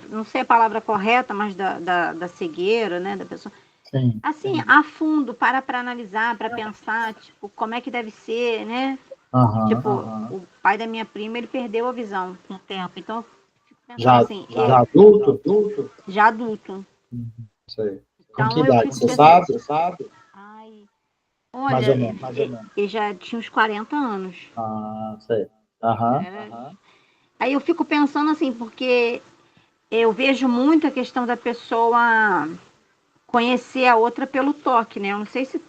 Não sei a palavra correta, mas da cegueira, né? Da pessoa. Sim. Assim, a fundo, para analisar, para pensar, tipo, como é que deve ser, né? O pai da minha prima, ele perdeu a visão com o tempo, então já assim, adulto? Já adulto. Sei. Então, com que idade? Você sabe? Ai, Mais olha, ou menos. ele já tinha uns 40 anos. Sei. Aí eu fico pensando assim, porque eu vejo muito a questão da pessoa conhecer a outra pelo toque, né? Eu não sei se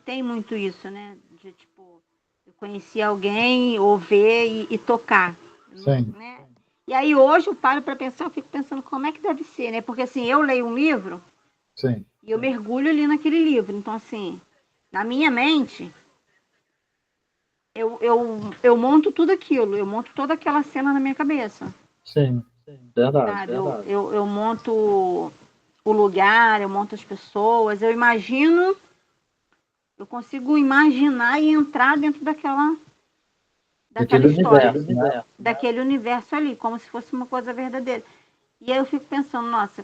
tem muito isso, né? De, tipo, eu conhecer alguém, ou ver e tocar. Sim. Né? E aí hoje eu paro para pensar, eu fico pensando como é que deve ser, né? Porque assim, eu leio um livro Sim. e eu mergulho ali naquele livro. Então, assim, na minha mente, eu monto tudo aquilo, eu monto toda aquela cena na minha cabeça. Sim, verdade. Sabe? Eu monto o lugar, eu monto as pessoas, eu imagino, eu consigo imaginar e entrar dentro daquela história, universo, né? daquele universo ali, como se fosse uma coisa verdadeira. E aí eu fico pensando, nossa,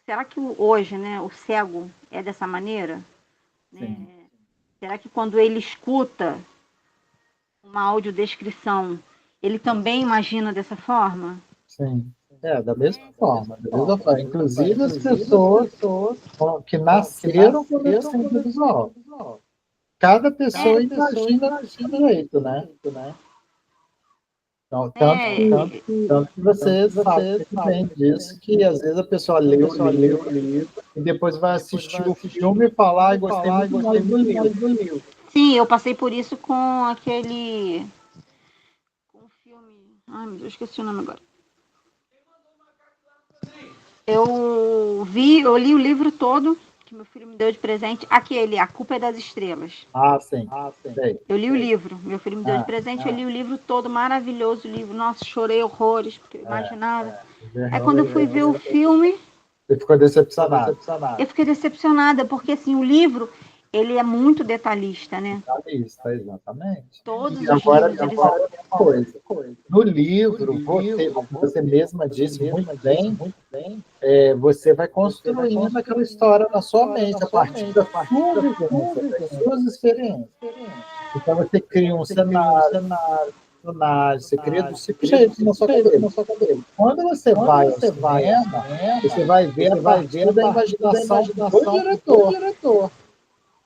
será que hoje, né, o cego é dessa maneira? Sim. Será que quando ele escuta uma audiodescrição, ele também imagina dessa forma? Sim. Da mesma forma. Inclusive as pessoas que nasceram com deficiência visual. Cada pessoa imagina de um jeito, né? Então, tanto que você sabe bem disso, que às vezes a pessoa lê o livro e depois vai assistir o filme e falar, gostei muito mais do livro. Sim, eu passei por isso com aquele... com o filme... Ai, meu Deus, esqueci o nome agora. Eu li o livro todo, que meu filho me deu de presente, aquele, A Culpa é das Estrelas. Sim. Eu li o livro, meu filho me deu de presente, eu li o livro todo, maravilhoso o livro, nossa, chorei horrores, porque eu imaginava. Aí quando eu fui ver o filme... Você ficou decepcionada? Eu fiquei decepcionada, porque assim, o livro, ele é muito detalhista, né? Detalhista, exatamente. Todos e os agora, livros, coisa. No livro, você mesma disse muito bem, você vai construindo aquela história na sua mente, a partir da sua vivência, das suas experiências. Então, você cria um cenário, você cria do seu jeito na sua cabeça. Quando você vai ao cinema, você vai ver a partir da imaginação do diretor.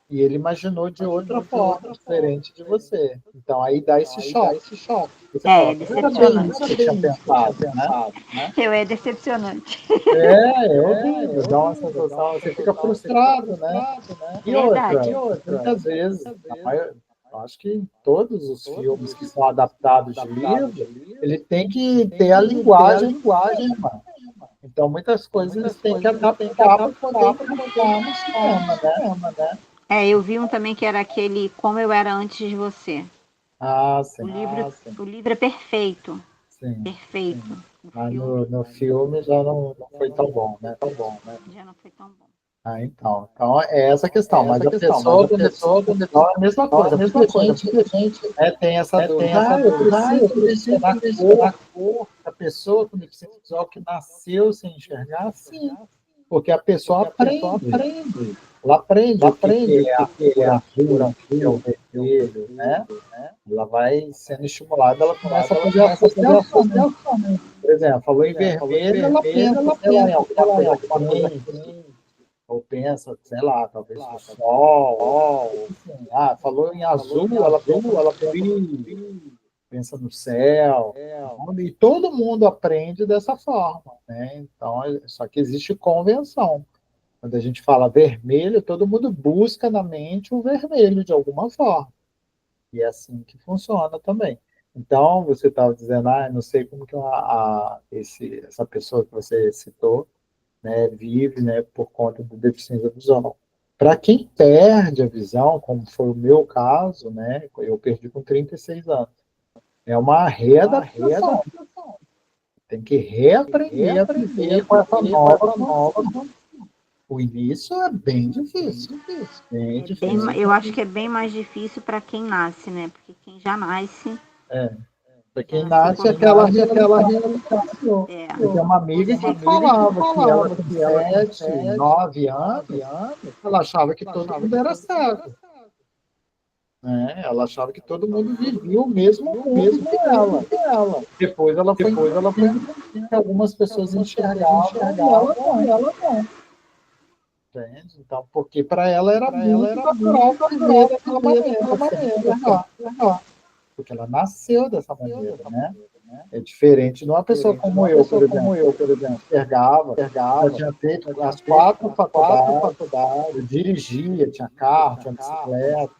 e ele imaginou de outra forma, diferente de você. Então aí dá esse choque. Você fala, não era bem isso que eu tinha pensado, né? É decepcionante. É horrível, dá uma sensação, você fica frustrado, né? E outra, Verdade. muitas vezes, eu acho que em todos os filmes que são adaptados de livro, ele tem que ter a linguagem do cinema. Então, muitas coisas eles têm que adaptar para poder encaixar no cinema, né? Eu vi um também que era aquele Como Eu Era Antes de Você. Ah, O sim, livro é perfeito. sim. Perfeito. O Mas filme no filme já não foi tão bom, né? já não foi tão bom. Ah, então. Então, é essa a questão. Mas a pessoa, quando é psicóloga, é a mesma coisa. Muita gente tem essa dúvida. Eu preciso mexer na cor da pessoa com deficiência visual que nasceu sem enxergar? Sim, porque a pessoa aprende. Ela aprende o que é a cor azul, o que é o vermelho, né? Ela vai sendo estimulada, ela começa a fazer associação, né? Por exemplo, falou em vermelho, ela pensa, sei lá, em alguma coisa quente, ou pensa, sei lá, talvez no sol. Assim. Ah, falou em azul, ela pensa no frio, pensa no céu. E todo mundo aprende dessa forma, né? Então, só que existe convenção. Quando a gente fala vermelho, todo mundo busca na mente o vermelho de alguma forma. E é assim que funciona também. Então, você estava dizendo, não sei como que essa pessoa que você citou, né, vive, né, por conta da deficiência visual. Para quem perde a visão, como foi o meu caso, né, eu perdi com 36 anos, é uma readaptação. Tem que reaprender a viver com essa nova condição. O início é bem difícil. Bem difícil. Eu acho que é bem mais difícil para quem nasce, né? Porque quem já nasce. Para quem nasce, aquela reabilitação. É. Eu tenho uma amiga que falava que ela, com 7, 9 anos, ela achava que todo mundo era cego. Né? Ela achava que todo mundo vivia o mesmo mundo que ela. Depois ela foi entendendo que algumas pessoas enxergavam e ela não. Entende? Então, porque para ela era muito natural viver daquela maneira, porque ela nasceu dessa maneira, né? É diferente de uma pessoa como eu, por exemplo, enxergava, já tinha feito as 4 faculdades, eu dirigia, tinha carro, tinha bicicleta,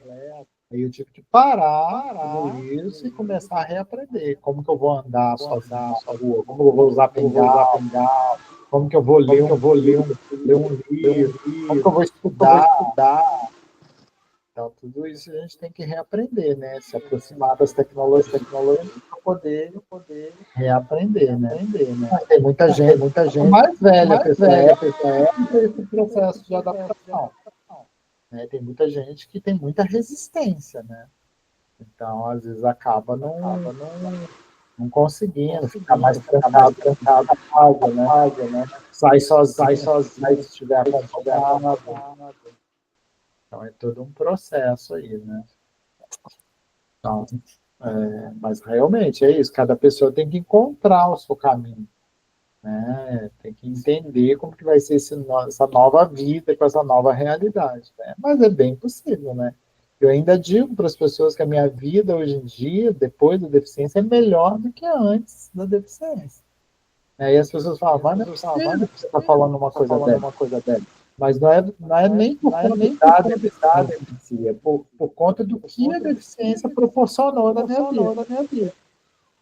aí eu tive que parar tudo isso e começar a reaprender. Como que eu vou andar sozinho na rua? Como eu vou usar bengala? Como que eu vou ler um livro? Como que eu vou estudar? Então, tudo isso a gente tem que reaprender, né? Se aproximar das tecnologias para poder reaprender, né? Mas tem muita gente mais velha, a pessoa não tem esse processo de adaptação. Né? Tem muita gente que tem muita resistência, né? Então, às vezes, acaba não conseguindo, ficar mais trancado na casa, né? Sai sozinho, sai se estiver acompanhado. Então, é todo um processo aí, né? Então, mas realmente é isso, cada pessoa tem que encontrar o seu caminho, né? Tem que entender como que vai ser essa nova vida com essa nova realidade, né? Mas é bem possível, né? Eu ainda digo para as pessoas que a minha vida hoje em dia, depois da deficiência, é melhor do que antes da deficiência. Aí as pessoas falam, mas não é possível que você está falando uma coisa dessa. Mas não é nem por conta da deficiência em si, é por conta do que a deficiência proporcionou na minha vida.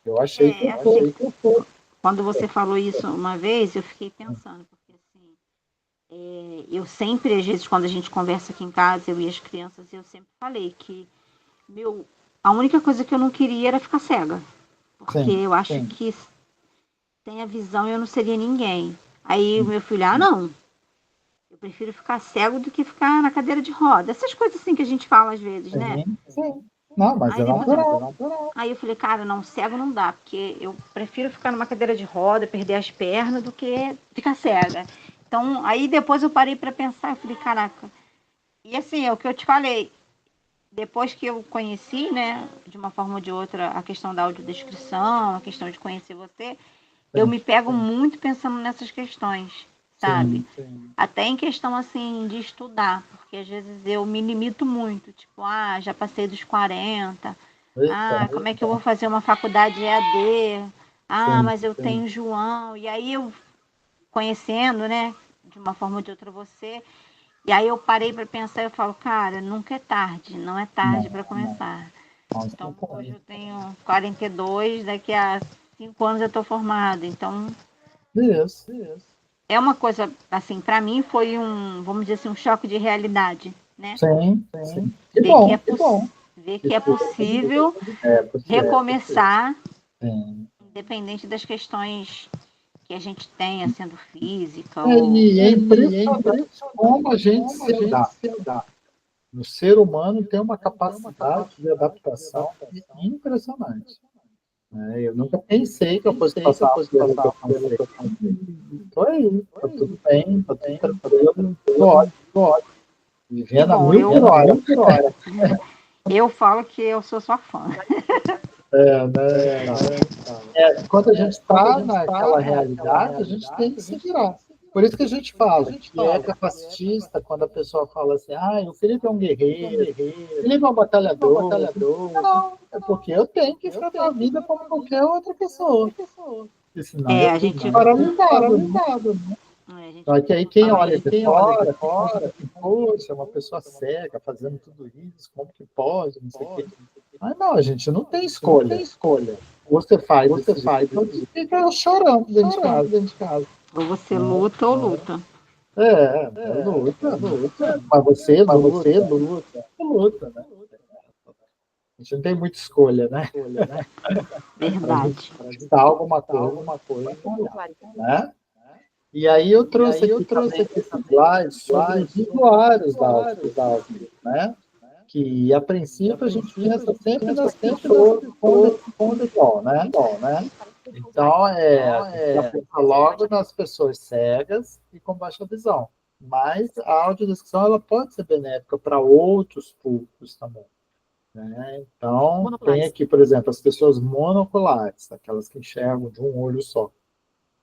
Eu achei que eu fosse. Quando você falou isso uma vez, eu fiquei pensando, porque assim, eu sempre, às vezes, quando a gente conversa aqui em casa, eu e as crianças, eu sempre falei que a única coisa que eu não queria era ficar cega. Porque eu acho que sem a visão eu não seria ninguém. Aí o meu filho, não. Eu prefiro ficar cego do que ficar na cadeira de roda. Essas coisas assim que a gente fala às vezes, né? Sim. Não, mas é natural. Aí eu falei, cara, não, cego não dá, porque eu prefiro ficar numa cadeira de roda, perder as pernas, do que ficar cega. Então, aí depois eu parei para pensar, eu falei, caraca. E assim, é o que eu te falei, depois que eu conheci, né, de uma forma ou de outra, a questão da audiodescrição, a questão de conhecer você, eu me pego muito pensando nessas questões, sabe? Até em questão, assim, de estudar, porque às vezes eu me limito muito, tipo, já passei dos 40, Eita, como é que eu vou fazer uma faculdade EAD? sim, Mas eu tenho João, e aí eu conhecendo, né, de uma forma ou de outra você, e aí eu parei para pensar e eu falo, cara, nunca é tarde, não é tarde para não, começar. não, Então, hoje eu tenho 42, daqui a 5 anos eu estou formada. Então, isso. é uma coisa, assim, para mim foi vamos dizer assim, um choque de realidade, né? Sim, sim. Que Ver que é, bom, que bom. ver que é possível É possível. recomeçar, Sim. independente das questões que a gente tenha, sendo física ou... E é impressionante como a gente se adapta. O ser humano tem uma capacidade de adaptação impressionante, né? Eu nunca pensei que eu fosse passar pelo que eu passei. Estou aí, está tudo bem, está tudo tranquilo, tudo ótimo, Que vivendo a bom, mil por hora. eu falo que eu sou sua fã. Né? Então, quando a gente está naquela realidade, a gente tem que se virar. Por isso que a gente fala que é capacitista quando a pessoa fala assim, o Felipe é um guerreiro, o Felipe é um batalhador. Não, é porque eu tenho que enfrentar a vida como qualquer outra pessoa. E senão eu A fico gente... paralisado, né? A gente Só que aí quem olha de fora pensa assim, poxa, uma pessoa cega fazendo tudo isso, como que pode, não sei o quê. Mas não, a gente não tem escolha. Você faz desse jeito, ou você fica chorando dentro de casa. ou você luta ou luta. Luta. Mas você luta, né? A gente não tem muita escolha, né? Para a gente Verdade. conquistar alguma coisa, né? E aí eu trouxe aqui também esse slide sobre os usuários da autogestão, né? Que, a princípio, a gente pensa sempre nas pessoas com deficiência visual, né? Então, a gente já pensa logo nas pessoas cegas e com baixa visão. Mas a audiodescrição ela pode ser benéfica para outros públicos também, né? Então, tem aqui, por exemplo, as pessoas monoculares, aquelas que enxergam de um olho só,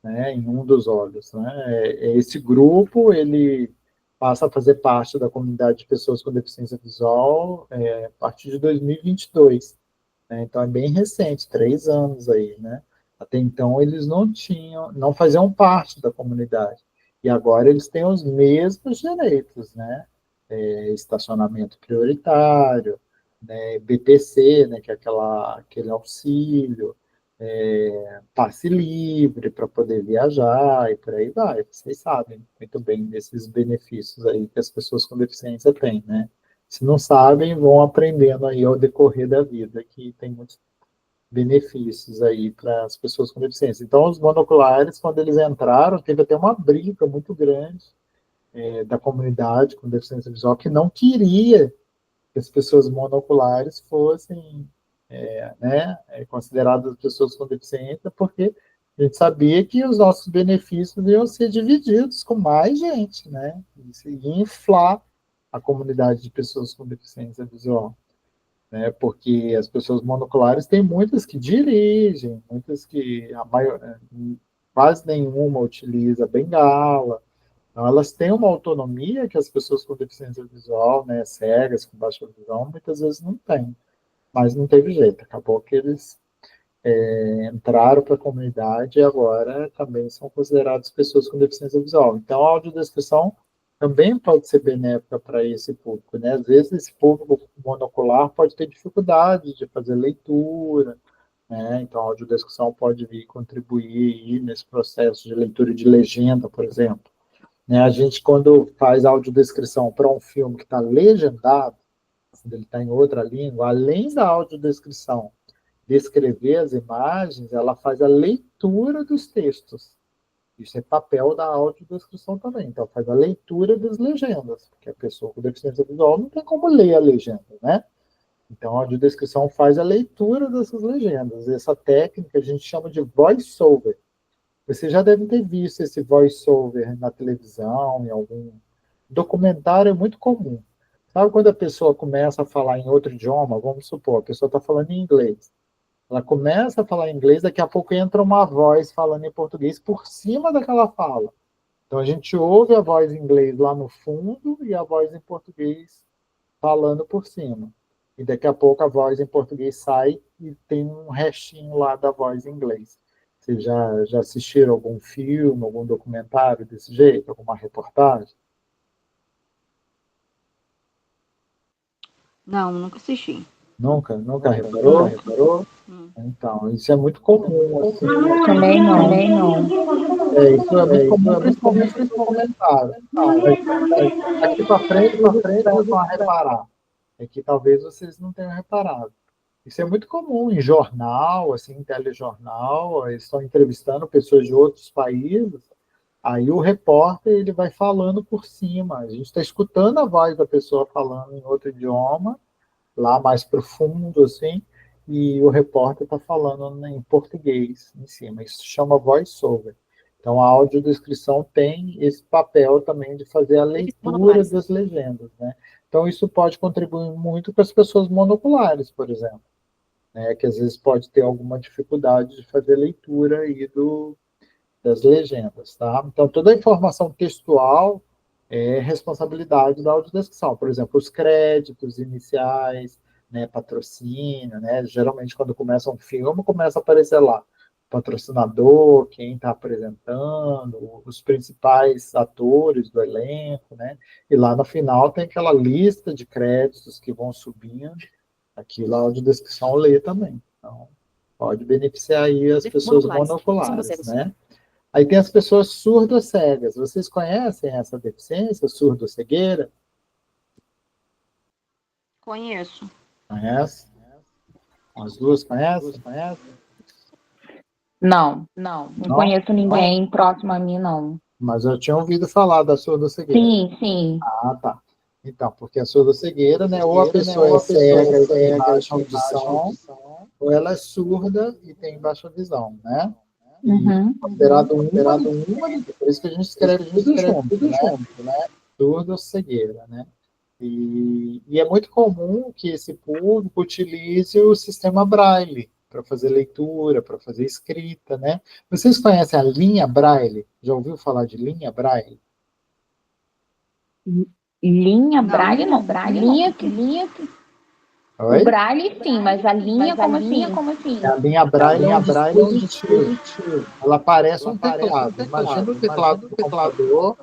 né, em um dos olhos, né? Esse grupo ele passa a fazer parte da comunidade de pessoas com deficiência visual a partir de 2022, né? Então é bem recente, 3 anos aí, né? Até então eles não faziam parte da comunidade e agora eles têm os mesmos direitos, né? Estacionamento prioritário, né? BPC, né? Que é aquele auxílio, passe livre para poder viajar e por aí vai. Vocês sabem muito bem desses benefícios aí que as pessoas com deficiência têm, né? Se não sabem, vão aprendendo aí ao decorrer da vida, que tem muitos benefícios aí para as pessoas com deficiência. Então, os monoculares, quando eles entraram, teve até uma briga muito grande da comunidade com deficiência visual que não queria que as pessoas monoculares fossem consideradas pessoas com deficiência, porque a gente sabia que os nossos benefícios iam ser divididos com mais gente, né? Isso ia inflar a comunidade de pessoas com deficiência visual, né? Porque as pessoas monoculares têm muitas que dirigem, muitas que quase nenhuma utiliza bengala. Então, elas têm uma autonomia que as pessoas com deficiência visual, né, cegas, com baixa visão, muitas vezes não têm. Mas não teve jeito, acabou que eles entraram para a comunidade e agora também são considerados pessoas com deficiência visual. Então, a audiodescrição também pode ser benéfica para esse público, né? Às vezes, esse público monocular pode ter dificuldade de fazer leitura, né? Então, a audiodescrição pode vir contribuir nesse processo de leitura de legenda, por exemplo. Né? A gente, quando faz audiodescrição para um filme que está legendado, quando ele está em outra língua, além da audiodescrição descrever as imagens, ela faz a leitura dos textos. Isso é papel da audiodescrição também. Então, faz a leitura das legendas, porque a pessoa com deficiência visual não tem como ler a legenda, né? Então, a audiodescrição faz a leitura dessas legendas. Essa técnica a gente chama de voice-over. Você já deve ter visto esse voice-over na televisão, em algum documentário, é muito comum. Sabe quando a pessoa começa a falar em outro idioma? Vamos supor, a pessoa está falando em inglês. Ela começa a falar inglês, daqui a pouco entra uma voz falando em português por cima daquela fala. Então, a gente ouve a voz em inglês lá no fundo e a voz em português falando por cima. E daqui a pouco a voz em português sai e tem um restinho lá da voz em inglês. Vocês já assistiram algum filme, algum documentário desse jeito? Alguma reportagem? Não, nunca assisti. Nunca reparou? Então, isso é muito comum, assim. Também não. Isso é muito comum, principalmente nos comentários. Aqui para frente, vocês vão a reparar. É que talvez vocês não tenham reparado. Isso é muito comum em jornal, assim, em telejornal, eles estão entrevistando pessoas de outros países, aí o repórter ele vai falando por cima, a gente está escutando a voz da pessoa falando em outro idioma, lá mais profundo, assim, e o repórter está falando em português em cima. Isso se chama voice-over. Então, a audiodescrição tem esse papel também de fazer a leitura das legendas, né? Então, isso pode contribuir muito para as pessoas monoculares, por exemplo, né? Que às vezes pode ter alguma dificuldade de fazer leitura aí das legendas, tá? Então, toda a informação textual é responsabilidade da audiodescrição. Por exemplo, os créditos iniciais, né, patrocínio, né? Geralmente, quando começa um filme, começa a aparecer lá patrocinador, quem está apresentando, os principais atores do elenco, né? E lá no final tem aquela lista de créditos que vão subindo. Aquilo a audiodescrição lê também. Então, pode beneficiar aí as pessoas monoculares, né? Aí tem as pessoas surdo-cegas. Vocês conhecem essa deficiência, surdo-cegueira? Conheço. Conhece? As duas conhecem? Não conheço ninguém próximo a mim, não. Mas eu tinha ouvido falar da surdo-cegueira. Sim. Ah, tá. Então, porque a surdo-cegueira, né, ou a pessoa é cega e tem baixa audição, ou ela é surda e tem baixa visão, né? Uhum. Considerado uma, por isso que a gente escreve tudo junto, né? Surdo-cegueira, né? E é muito comum que esse público utilize o sistema Braille para fazer leitura, para fazer escrita, né? Vocês conhecem a linha Braille? Já ouviu falar de linha Braille? Linha, Braille não. Linha. Oi? O Braille sim, mas a linha como assim? A linha Braille é um dispositivo. Ela parece um teclado. Imagina o teclado do computador,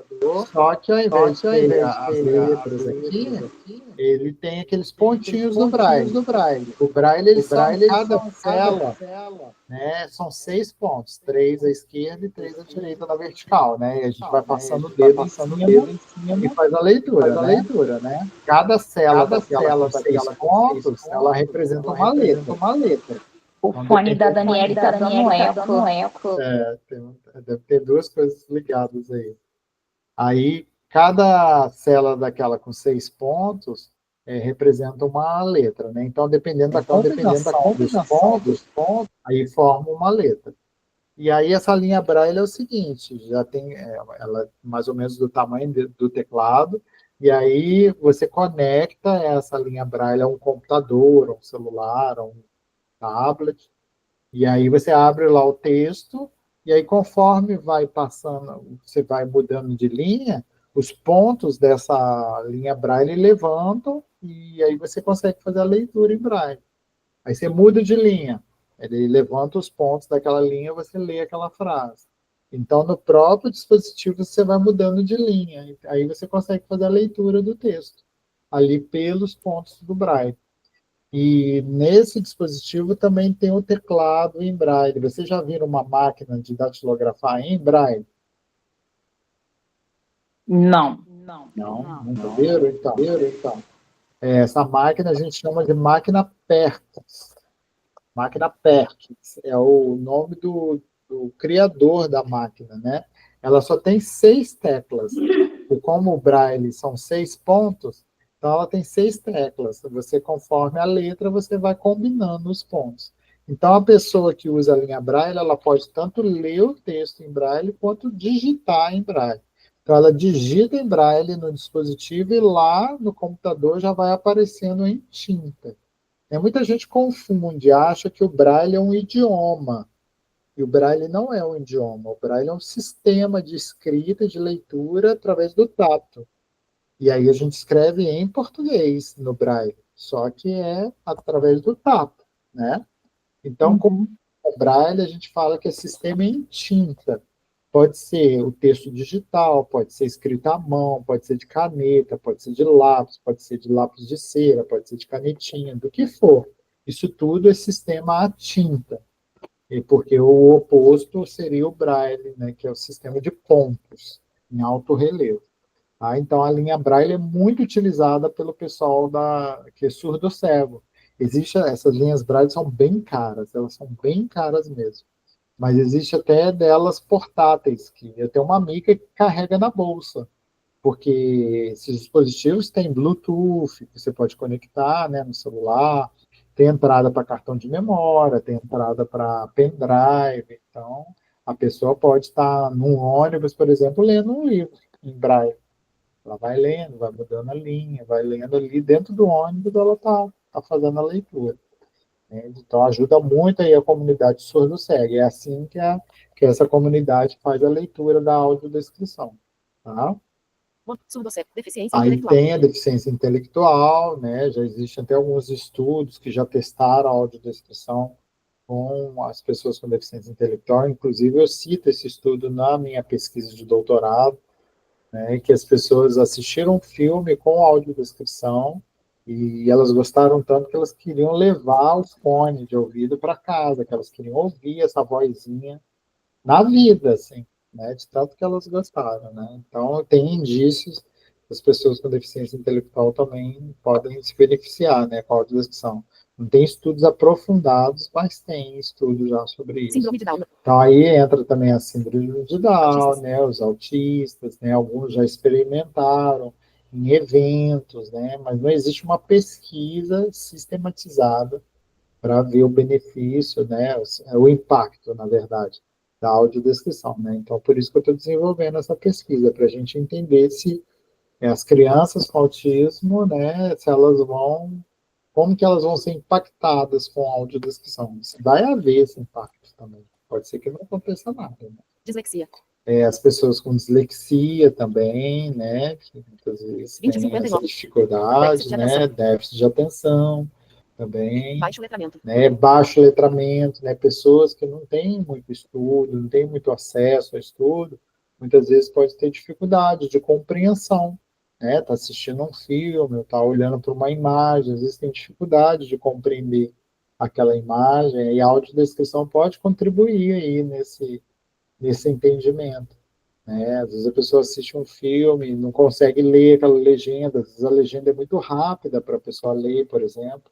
só que ao invés de ter as letras aqui, ele tem aqueles pontinhos do Braille. O Braille, ele sai cada célula, né? São 6 pontos, 3 à esquerda e 3 à direita na vertical, né? E a gente vai passando o dedo em cima e faz a leitura, né? Cada célula daquela com 6 pontos, ela representa uma letra. O fone da Daniela está dando eco. Deve ter duas coisas ligadas aí. Aí, cada célula daquela com 6 pontos representa uma letra, né? Então, dependendo da combinação dos pontos, aí forma uma letra. E aí, essa linha Braille é o seguinte, já tem, ela é mais ou menos do tamanho do teclado, e aí você conecta essa linha Braille a um computador, a um celular, a um tablet, e aí você abre lá o texto, e aí conforme vai passando, você vai mudando de linha, os pontos dessa linha Braille levantam, e aí você consegue fazer a leitura em Braille. Aí você muda de linha, ele levanta os pontos daquela linha, você lê aquela frase. Então, no próprio dispositivo, você vai mudando de linha, aí você consegue fazer a leitura do texto, ali pelos pontos do Braille. E nesse dispositivo também tem o teclado em Braille. Você já viram uma máquina de datilografar em Braille? Não. Nunca viram? Então. Essa máquina a gente chama de máquina Perkins. Máquina Perkins é o nome do criador da máquina, né? Ela só tem 6 teclas. E como o Braille são 6 pontos, então ela tem 6 teclas. Você, conforme a letra, você vai combinando os pontos. Então, a pessoa que usa a linha Braille, ela pode tanto ler o texto em Braille, quanto digitar em Braille. Então, ela digita em Braille no dispositivo e lá no computador já vai aparecendo em tinta. Muita gente confunde, acha que o Braille é um idioma. E o Braille não é um idioma, o Braille é um sistema de escrita e de leitura através do tato. E aí a gente escreve em português no Braille, só que é através do tato, né? Então, como o Braille, a gente fala que é sistema em tinta. Pode ser o texto digital, pode ser escrito à mão, pode ser de caneta, pode ser de lápis de cera, pode ser de canetinha, do que for. Isso tudo é sistema à tinta. E porque o oposto seria o Braille, né, que é o sistema de pontos, em alto relevo. Então, a linha Braille é muito utilizada pelo pessoal que é surdo-cego. Essas linhas Braille são bem caras, elas são bem caras mesmo. Mas existe até delas portáteis, que eu tenho uma amiga que carrega na bolsa, porque esses dispositivos têm Bluetooth, que você pode conectar, né, no celular, tem entrada para cartão de memória, tem entrada para pendrive, então a pessoa pode estar num ônibus, por exemplo, lendo um livro em Braille. Ela vai lendo, vai mudando a linha, vai lendo ali dentro do ônibus, ela tá fazendo a leitura. Né? Então, ajuda muito aí a comunidade surdo-cega. É assim que essa comunidade faz a leitura da audiodescrição. Tá? Surdo-cego, deficiência Aí intelectual. tem a deficiência intelectual, né? Já existem até alguns estudos que já testaram a audiodescrição com as pessoas com deficiência intelectual. Inclusive, eu cito esse estudo na minha pesquisa de doutorado, né, que as pessoas assistiram um filme com audiodescrição e elas gostaram tanto que elas queriam levar os fones de ouvido para casa, que elas queriam ouvir essa vozinha na vida, assim, né, de tanto que elas gostaram, né? Então, tem indícios que as pessoas com deficiência intelectual também podem se beneficiar, né, com a audiodescrição. Não tem estudos aprofundados, mas tem estudos já sobre isso. Síndrome de Down. Então, aí entra também a síndrome de Down, né, os autistas, né, alguns já experimentaram em eventos, né, mas não existe uma pesquisa sistematizada para ver o benefício, né, o impacto, na verdade, da audiodescrição, né. Então, por isso que eu estou desenvolvendo essa pesquisa, para a gente entender se as crianças com autismo, né, se elas vão, como que elas vão ser impactadas com a audiodescrição. Vai haver esse impacto também. Pode ser que não aconteça nada. Né? Dislexia. As pessoas com dislexia também, né, que muitas vezes têm essa dificuldade, né, déficit de atenção também. Baixo letramento. Né, baixo letramento, né, pessoas que não têm muito estudo, não têm muito acesso a estudo, muitas vezes pode ter dificuldade de compreensão. Né, tá assistindo um filme, tá olhando para uma imagem, às vezes tem dificuldade de compreender aquela imagem, e a audiodescrição pode contribuir aí nesse entendimento. Né? Às vezes a pessoa assiste um filme e não consegue ler aquela legenda, às vezes a legenda é muito rápida para a pessoa ler, por exemplo.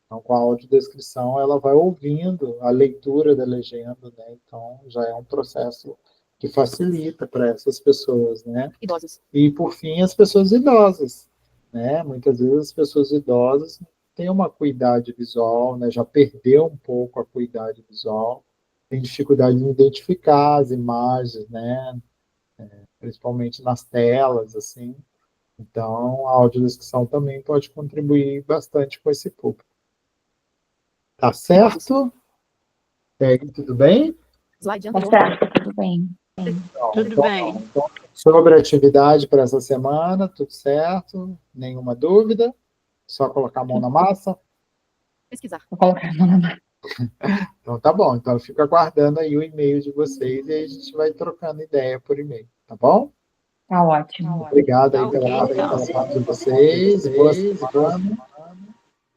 Então, com a audiodescrição, ela vai ouvindo a leitura da legenda, né? Então, já é um processo que facilita para essas pessoas, né? Idosos. E, por fim, as pessoas idosas, né? Muitas vezes as pessoas idosas têm uma acuidade visual, né? Já perdeu um pouco a acuidade visual, tem dificuldade em identificar as imagens, né? Principalmente nas telas, assim. Então, a audiodescrição também pode contribuir bastante com esse público. Tá certo? Tudo bem? Slide Tá anterior. certo, tudo bem. Tudo bem. Então, sobre a atividade para essa semana, tudo certo? Nenhuma dúvida? Só colocar a mão na massa? Pesquisar. Vou colocar a mão na mão. Então tá bom. Então eu fico aguardando aí o e-mail de vocês e aí a gente vai trocando ideia por e-mail, tá bom? Tá ótimo. Obrigado aí Tá pela ok, então. participação de vocês. Boa semana.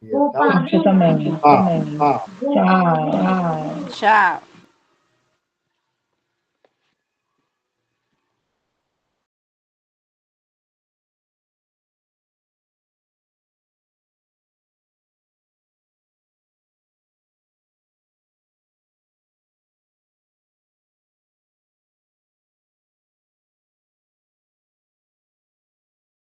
E até lá. Você também. Tchau. Tchau. Tchau.